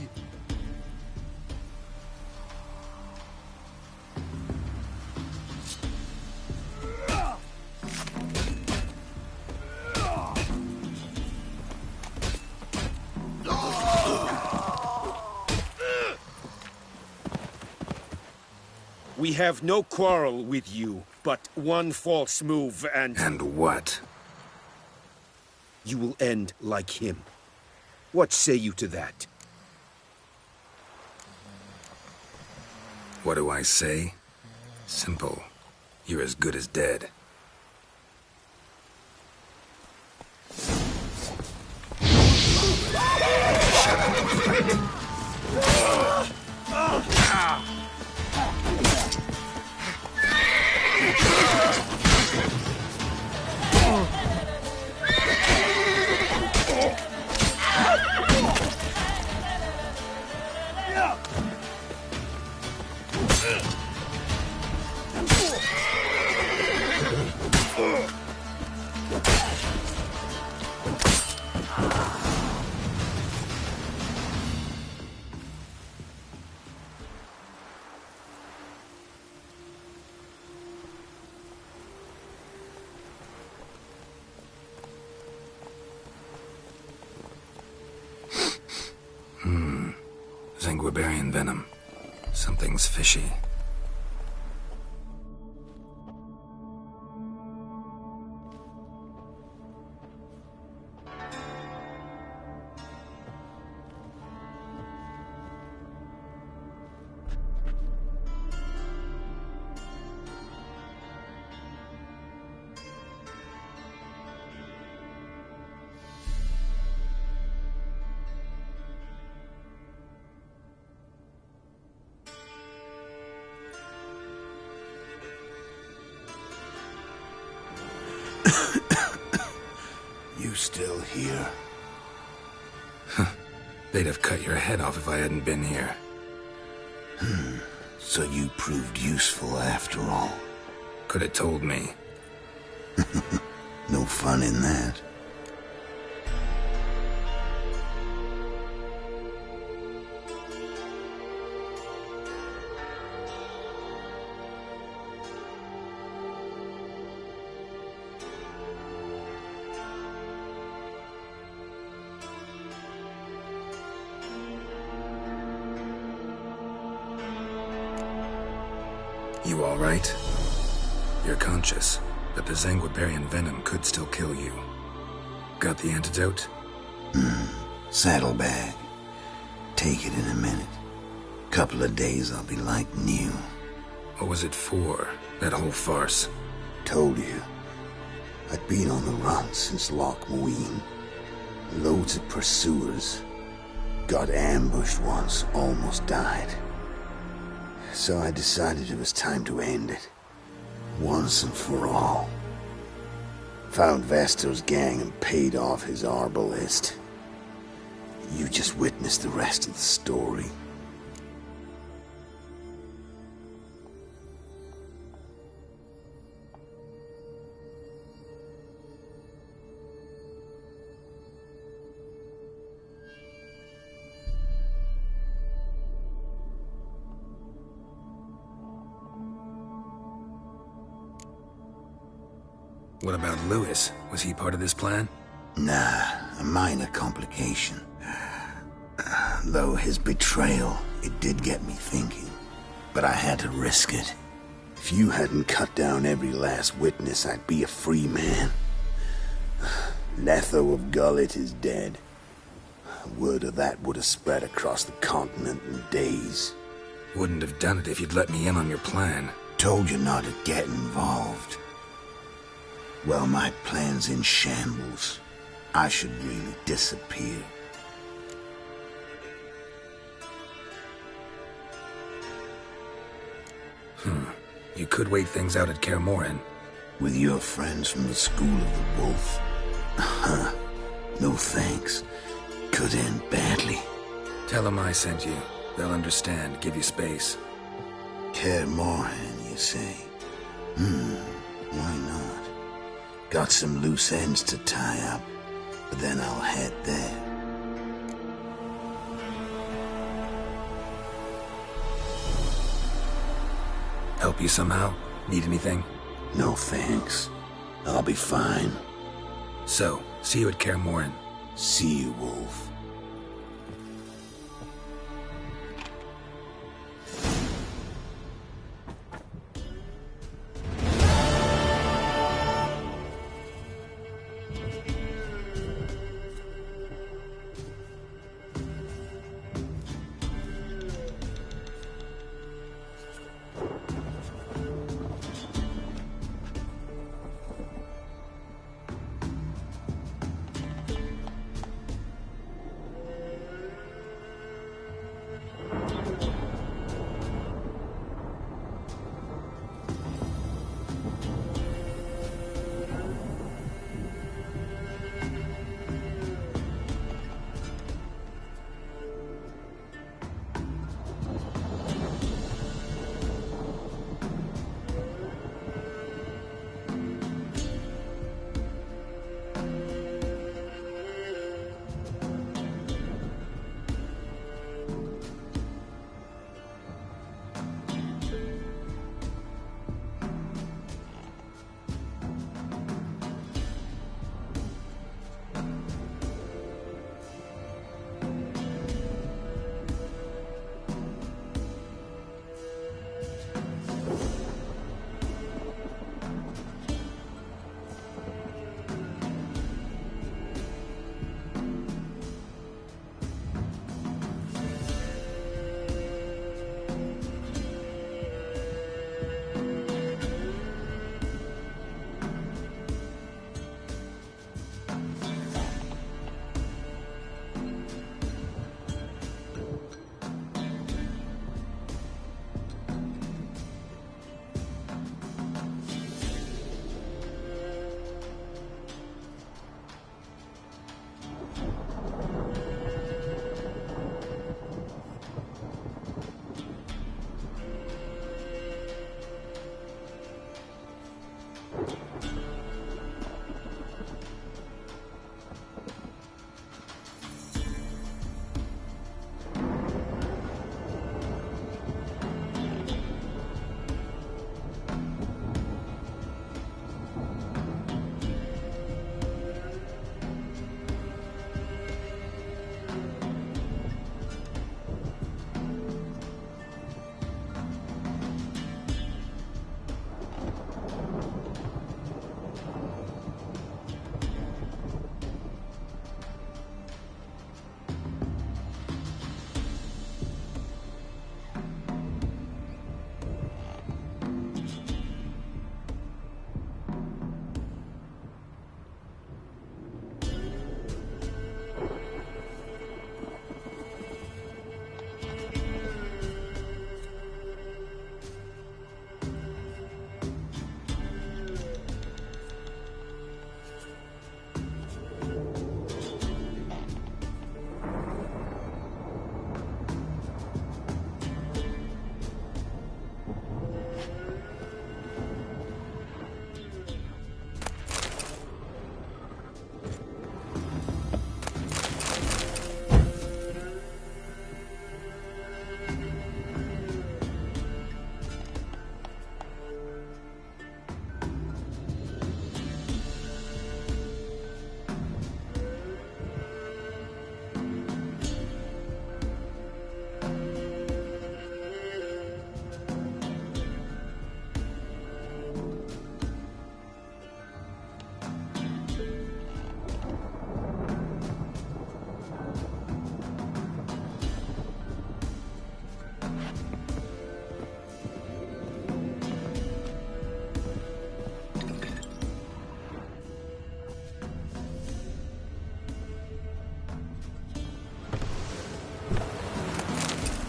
We have no quarrel with you, but one false move and... And what? You will end like him. What say you to that? What do I say? Simple. You're as good as dead. Shut up and fight. Zanguibarian venom. Something's fishy. You still here? They'd have cut your head off if I hadn't been here. So you proved useful after all. Could have told me. No fun in that. You all right? You're conscious, but the Zanguibarian venom could still kill you. Got the antidote? Saddlebag. Take it in a minute. Couple of days I'll be like new. What was it for, that whole farce? Told you. I'd been on the run since Loch Muin. Loads of pursuers. Got ambushed once, almost died. So I decided it was time to end it. Once and for all. Found Vasto's gang and paid off his arbalist. You just witnessed the rest of the story. What about Lewis? Was he part of this plan? Nah, a minor complication. Though his betrayal, it did get me thinking. But I had to risk it. If you hadn't cut down every last witness, I'd be a free man. Letho of Gullet is dead. Word of that would have spread across the continent in days. Wouldn't have done it if you'd let me in on your plan. Told you not to get involved. Well, my plan's in shambles. I should really disappear. You could wait things out at Kaer Morhen. With your friends from the School of the Wolf? No thanks. could end badly. Tell them I sent you. They'll understand, give you space. Kaer Morhen, you say? Why not? Got some loose ends to tie up, but then I'll head there. Help you somehow? Need anything? No thanks. I'll be fine. So, see you at Kaer Morhen. See you, Wolf.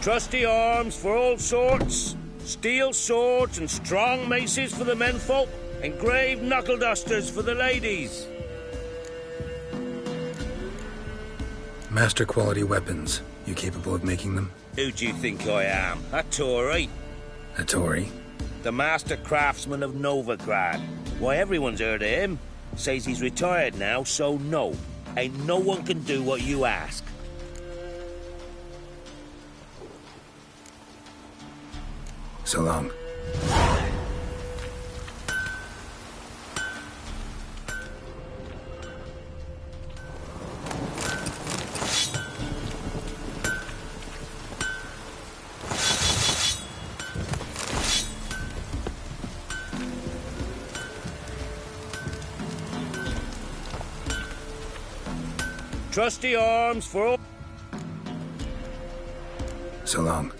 Trusty arms for all sorts, steel swords and strong maces for the menfolk, engraved knuckle dusters for the ladies. Master quality weapons. You capable of making them? Who do you think I am? A Tory? A Tory? The master craftsman of Novigrad. Why, everyone's heard of him. Says he's retired now, so no. Ain't no one can do what you ask. So long. Trusty arms for all. So long.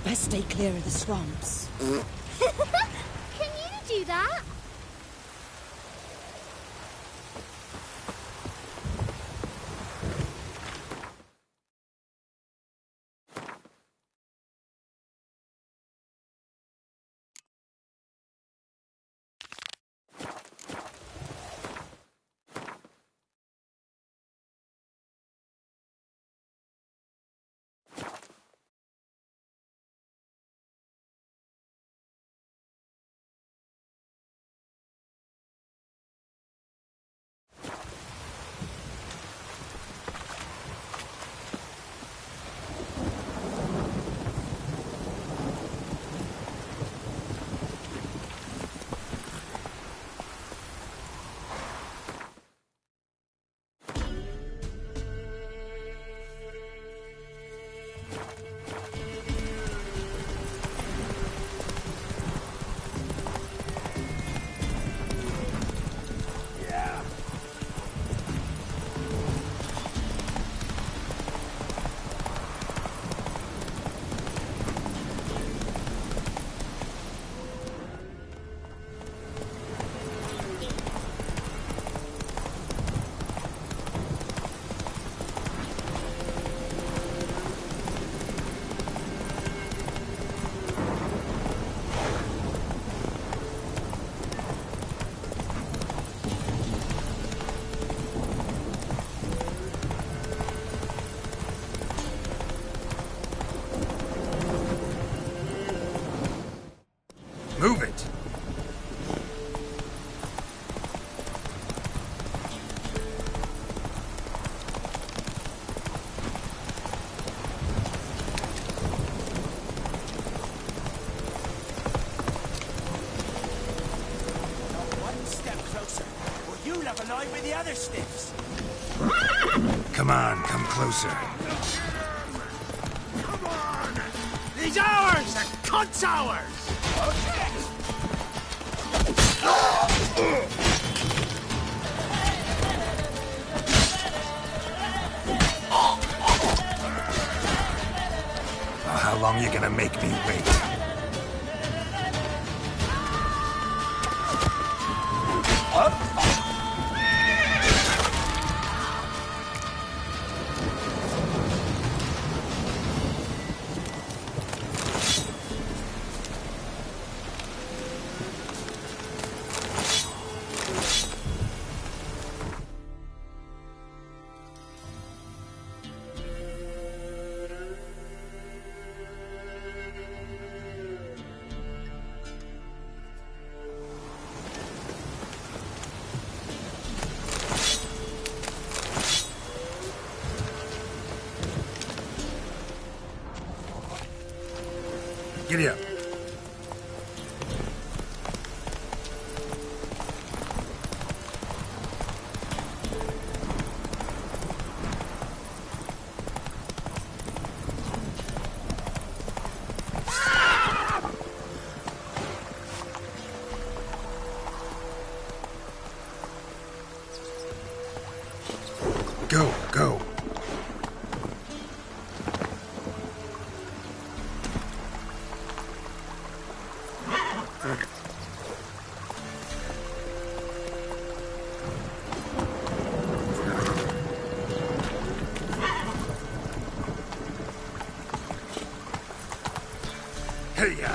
Best stay clear of the swamps. Can you do that? Move it! One step closer, or you'll have a line with the other stiffs. Come on, come closer. Come on! He's ours! The cunt's ours! Well, how long you gonna make me wait? Giddy up. Go, go. Hey, ya.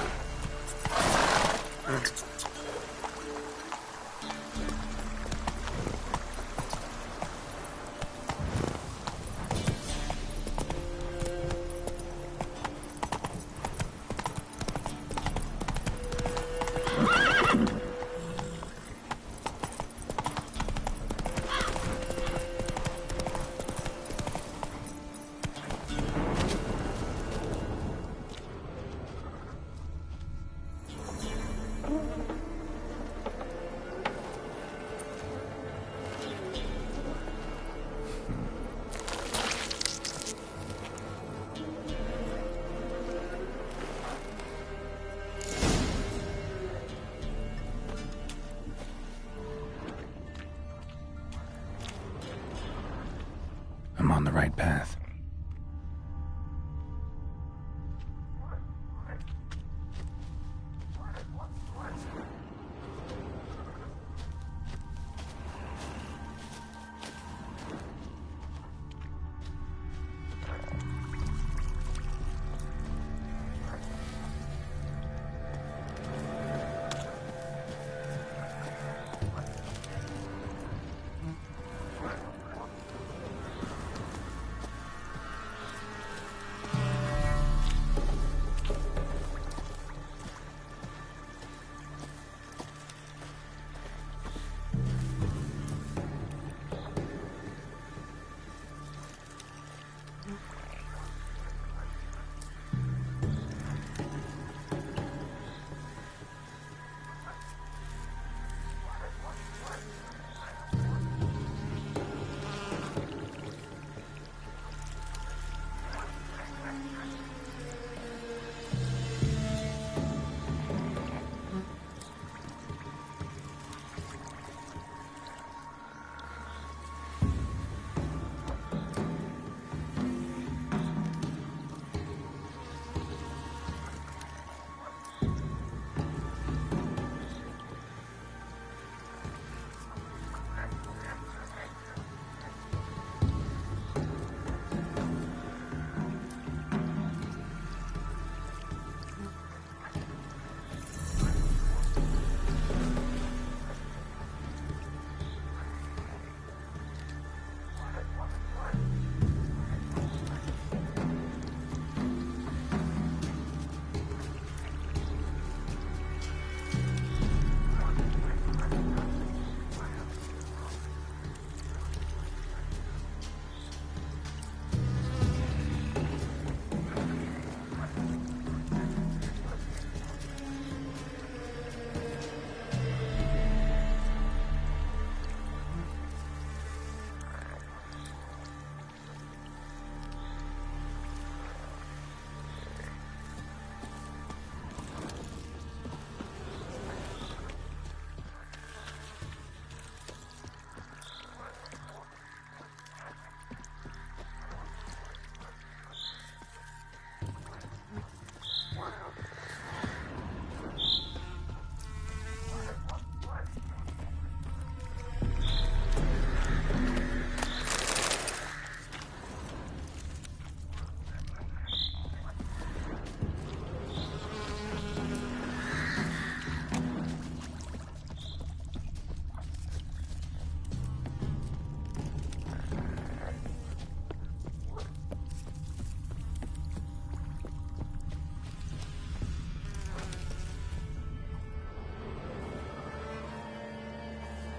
I'm on the right path.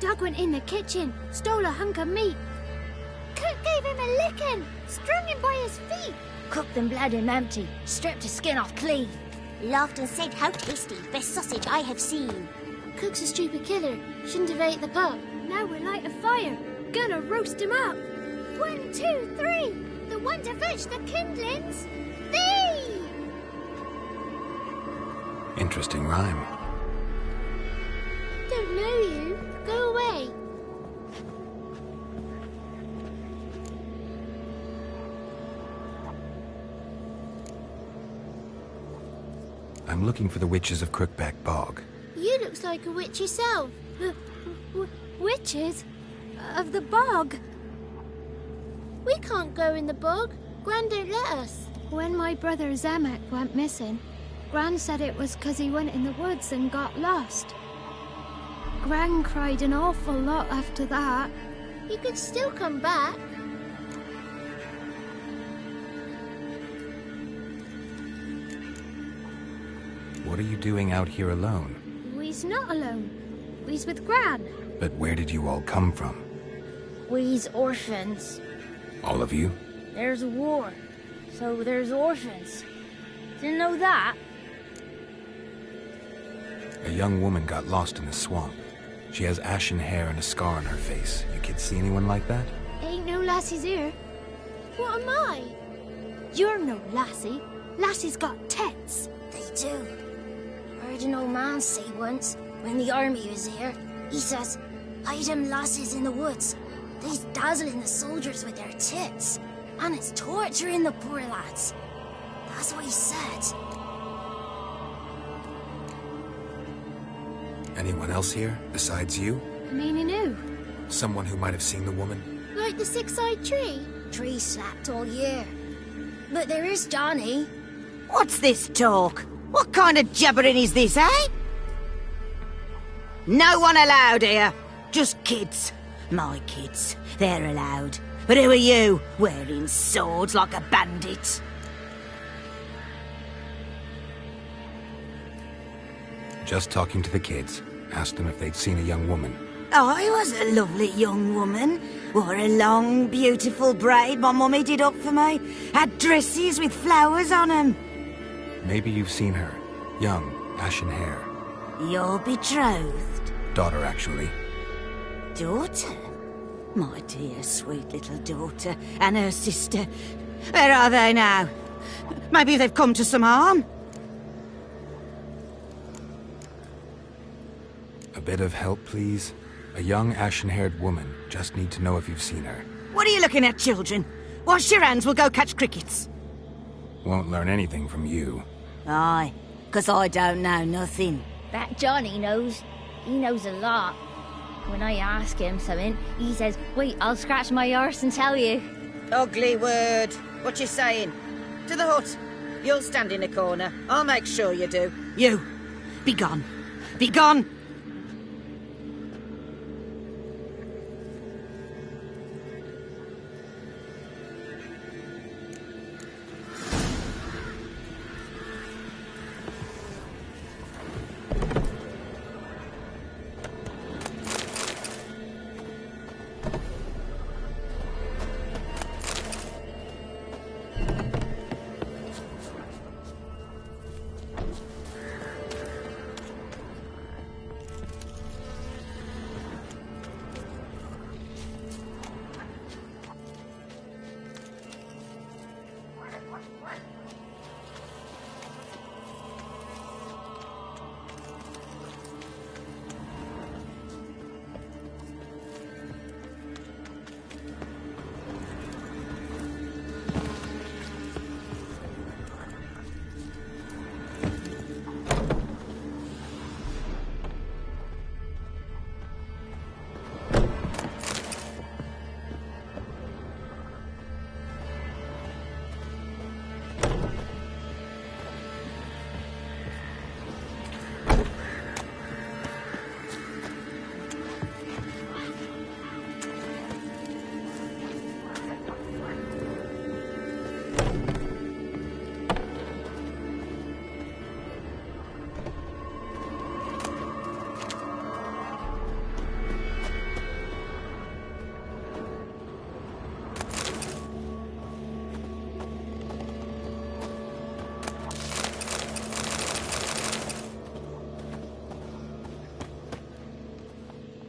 Doug went in the kitchen, stole a hunk of meat. Cook gave him a licking, strung him by his feet. Cooked them blood him empty, stripped his skin off clean. Laughed and said how tasty, best sausage I have seen. Cook's a stupid killer. Shouldn't have ate the pup. Now we'll light a fire. Gonna roast him up. 1, 2, 3. The one to fetch the kindlings. Thee! Interesting rhyme. Don't know you. Go away. I'm looking for the witches of Crookback Bog. You looks like a witch yourself. Witches? Of the bog? We can't go in the bog. Gran don't let us. When my brother Zamek went missing, Gran said it was 'cause he went in the woods and got lost. Gran cried an awful lot after that. He could still come back. What are you doing out here alone? We's not alone. We's with Gran. But where did you all come from? We's orphans. All of you? There's a war, so there's orphans. Didn't know that? A young woman got lost in the swamp. She has ashen hair and a scar on her face. You kids see anyone like that? Ain't no lassies here. What am I? You're no lassie. Lassies got tits. They do. I heard an old man say once, when the army was here, he says, hide them lasses in the woods. They's dazzling the soldiers with their tits. And it's torturing the poor lads. That's what he said. Anyone else here, besides you? Meaning who? Someone who might have seen the woman? Like the six-eyed tree? Tree slapped all year. But there is Johnny. What's this talk? What kind of jabbering is this, eh? No one allowed here. Just kids. My kids. They're allowed. But who are you, wearing swords like a bandit? Just talking to the kids. Asked them if they'd seen a young woman. I was a lovely young woman. Wore a long, beautiful braid my mummy did up for me. Had dresses with flowers on them. Maybe you've seen her. Young, ashen hair. You're betrothed? Daughter, actually. Daughter? My dear, sweet little daughter. And her sister. Where are they now? Maybe they've come to some harm? A bit of help, please? A young, ashen-haired woman. Just need to know if you've seen her. What are you looking at, children? Wash your hands, we'll go catch crickets. Won't learn anything from you. Aye, 'cause I don't know nothing. That Johnny knows. He knows a lot. When I ask him something, he says, wait, I'll scratch my arse and tell you. Ugly word. What you saying? To the hut. You'll stand in a corner. I'll make sure you do. You, be gone. Be gone!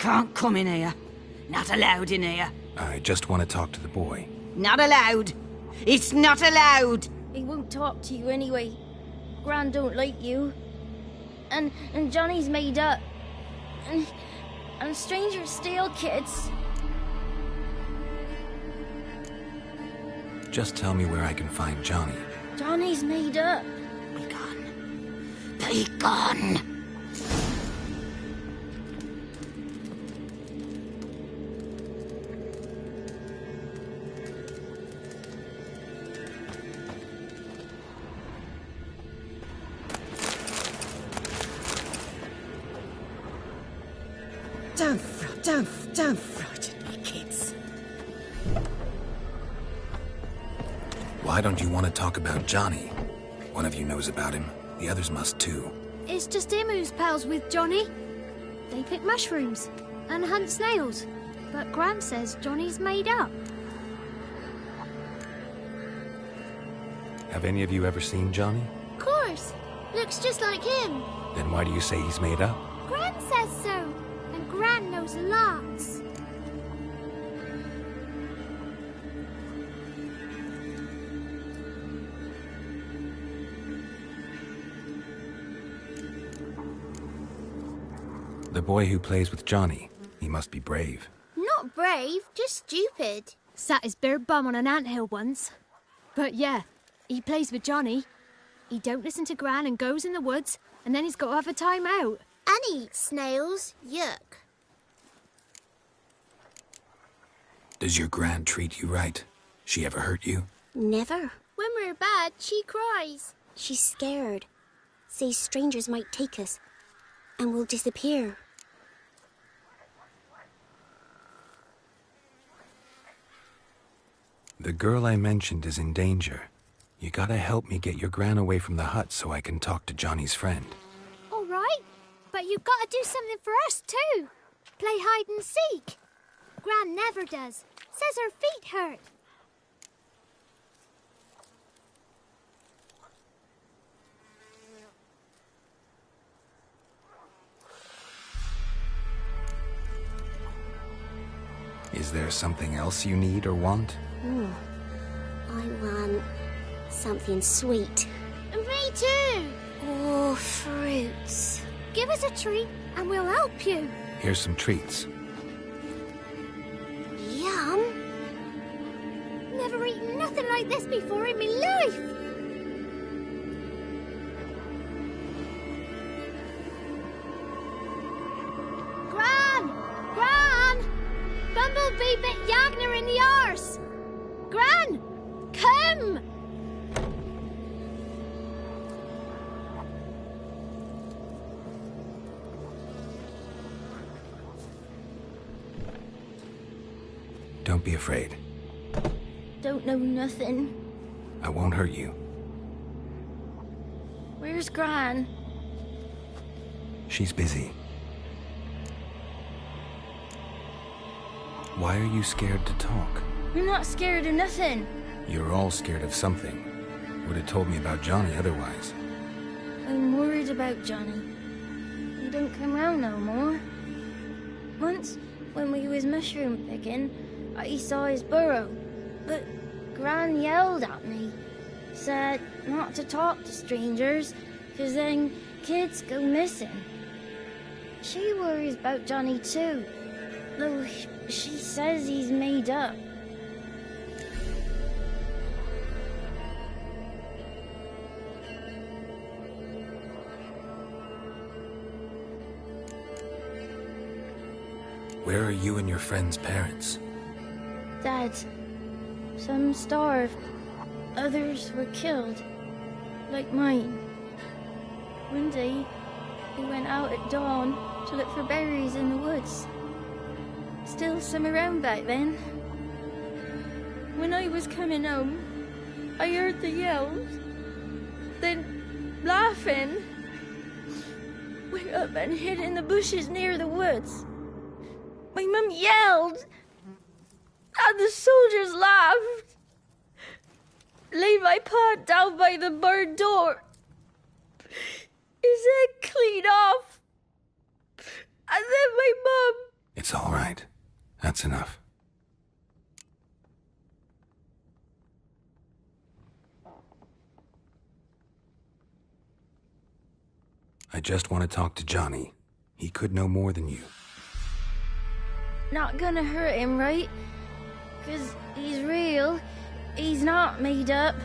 can't come in here. Not allowed in here. I just want to talk to the boy. Not allowed. It's not allowed. He won't talk to you anyway. Gran don't like you. And Johnny's made up. And strangers steal kids. Just tell me where I can find Johnny. Johnny's made up. Be gone. Don't frighten me, kids. Why don't you want to talk about Johnny? One of you knows about him. The others must too. It's just him who's pals with Johnny. They pick mushrooms and hunt snails. But Gran says Johnny's made up. Have any of you ever seen Johnny? Of course. Looks just like him. Then why do you say he's made up? Gran says so. And Gran knows lots. The boy who plays with Johnny. He must be brave. Not brave, just stupid. Sat his bare bum on an anthill once. But yeah, he plays with Johnny. He don't listen to Gran and goes in the woods, and then he's got to have a time out. And he eats snails. Yuck. Does your Gran treat you right? She ever hurt you? Never. When we're bad, she cries. She's scared. Says strangers might take us, and we'll disappear. The girl I mentioned is in danger. You gotta help me get your Gran away from the hut so I can talk to Johnny's friend. All right, but you've got to do something for us too. Play hide and seek. Gran never does. Says her feet hurt. Is there something else you need or want? I want something sweet. Me too. Oh, fruits. Give us a treat and we'll help you. Here's some treats. Yum. Never eaten nothing like this before in my life. Gran! Bumblebee bit Yagner in the arse! Gran! Come! Don't be afraid. Don't know nothing. I won't hurt you. Where's Gran? She's busy. Why are you scared to talk? We're not scared of nothing. You're all scared of something. Would have told me about Johnny otherwise. I'm worried about Johnny. He don't come round no more. Once, when we was mushroom picking, I saw his burrow. But Gran yelled at me. Said not to talk to strangers, 'cause then kids go missing. She worries about Johnny too. Though she says he's made up. Where are you and your friend's parents? Dad, some starved, others were killed, like mine. One day, we went out at dawn to look for berries in the woods. Still some around back then. When I was coming home, I heard the yells. Then, laughing, went up and hid in the bushes near the woods. My mum yelled, and the soldiers laughed. Laid my pa down by the barn door. His head clean off. And then my mum It's all right. That's enough. I just want to talk to Johnny. He could know more than you. Not gonna hurt him, right? 'Cause he's real. He's not made up.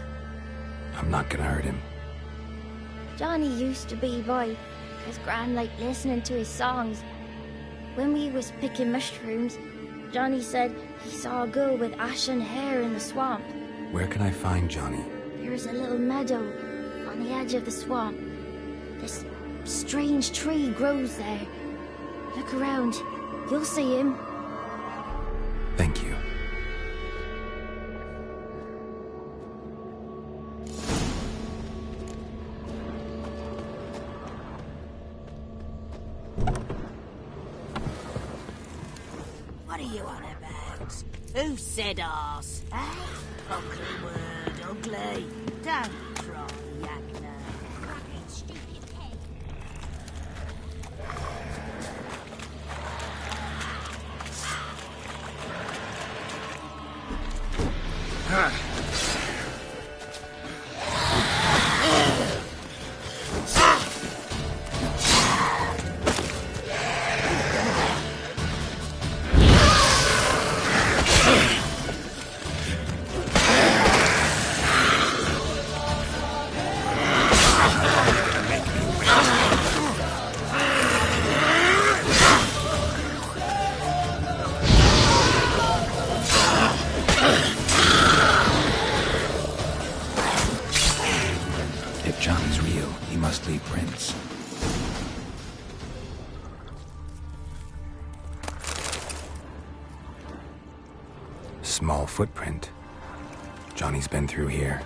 I'm not gonna hurt him. Johnny used to be boy, 'cause Gran liked listening to his songs. When we was picking mushrooms, Johnny said he saw a girl with ashen hair in the swamp. Where can I find Johnny? There's a little meadow on the edge of the swamp. This strange tree grows there. Look around. You'll see him. Thank you. What are you on about? Who said arse? Ugly word, ugly. Don't try, Yakna. Fucking stupid head. If Johnny's real, he must leave prints. Small footprint. Johnny's been through here.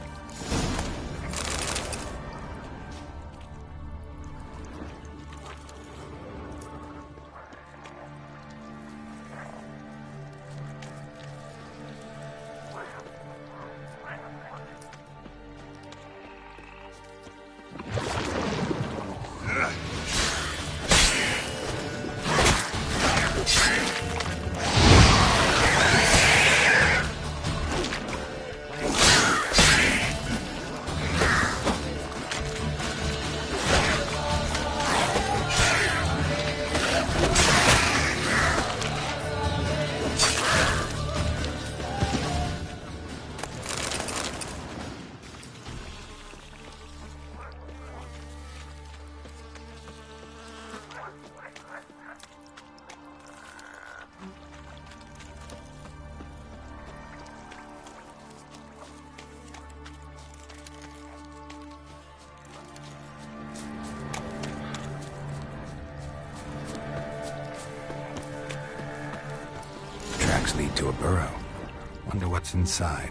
Tracks lead to a burrow. Wonder what's inside.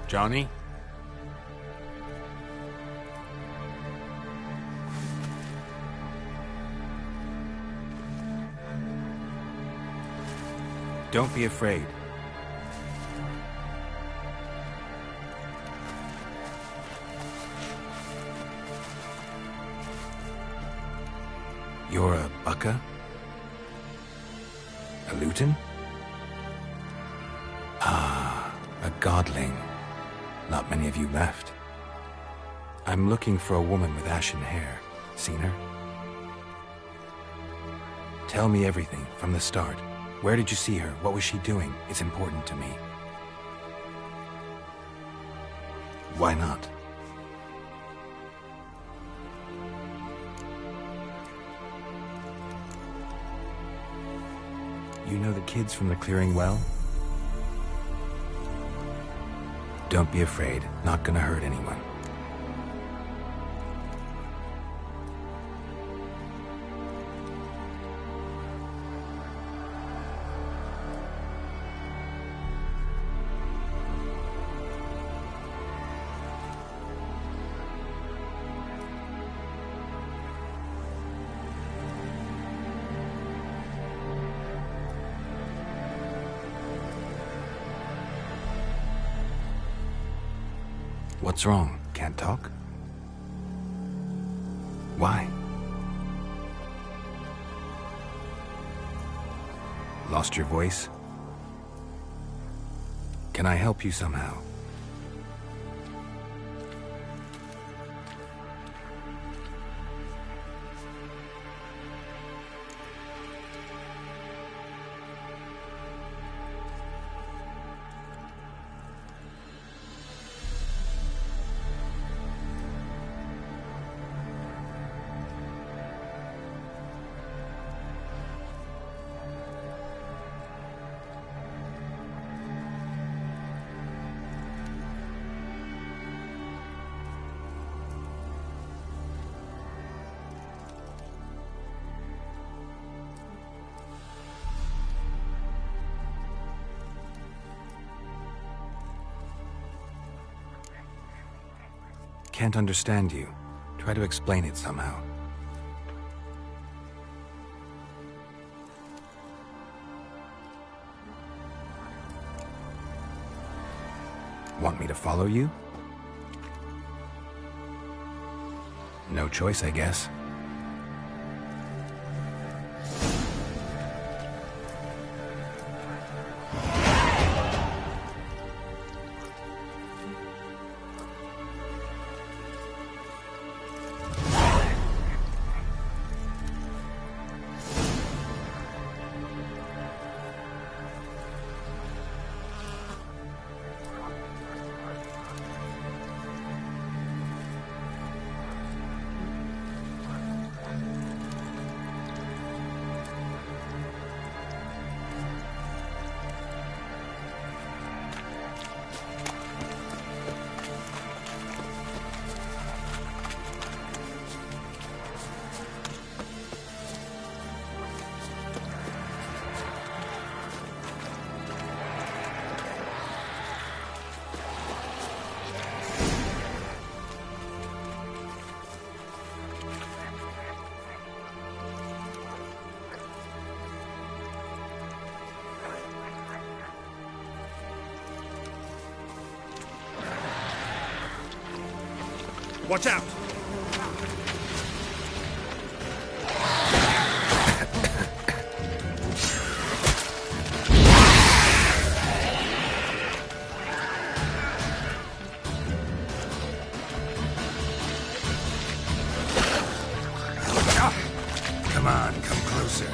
Johnny? Don't be afraid. You're a Bukka? A Luton? Ah, a godling. Not many of you left. I'm looking for a woman with ashen hair. Seen her? Tell me everything from the start. Where did you see her? What was she doing? It's important to me. Why not? You know the kids from the clearing well? Don't be afraid. Not gonna hurt anyone. What's wrong? Can't talk? Why? Lost your voice? Can I help you somehow? Can't understand you. Try to explain it somehow. Want me to follow you? No choice, I guess. Watch out! Come on, come closer.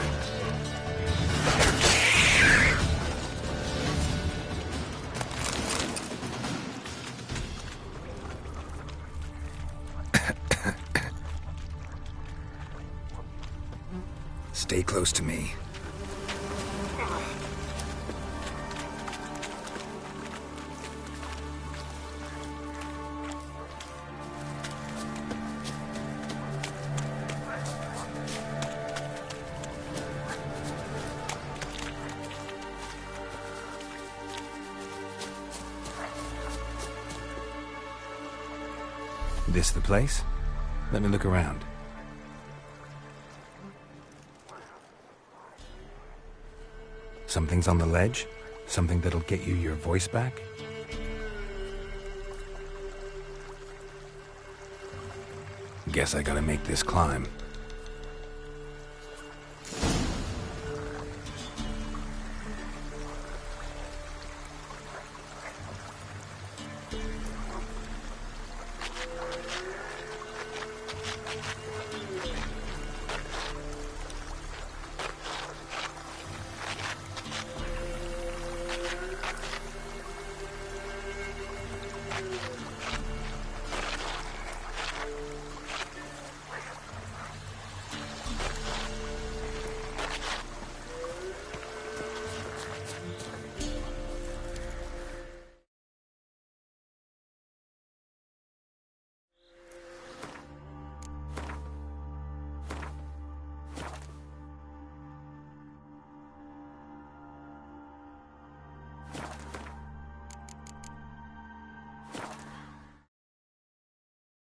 Stay close to me. This the place? Let me look around. Something's on the ledge? Something that'll get you your voice back? Guess I gotta make this climb.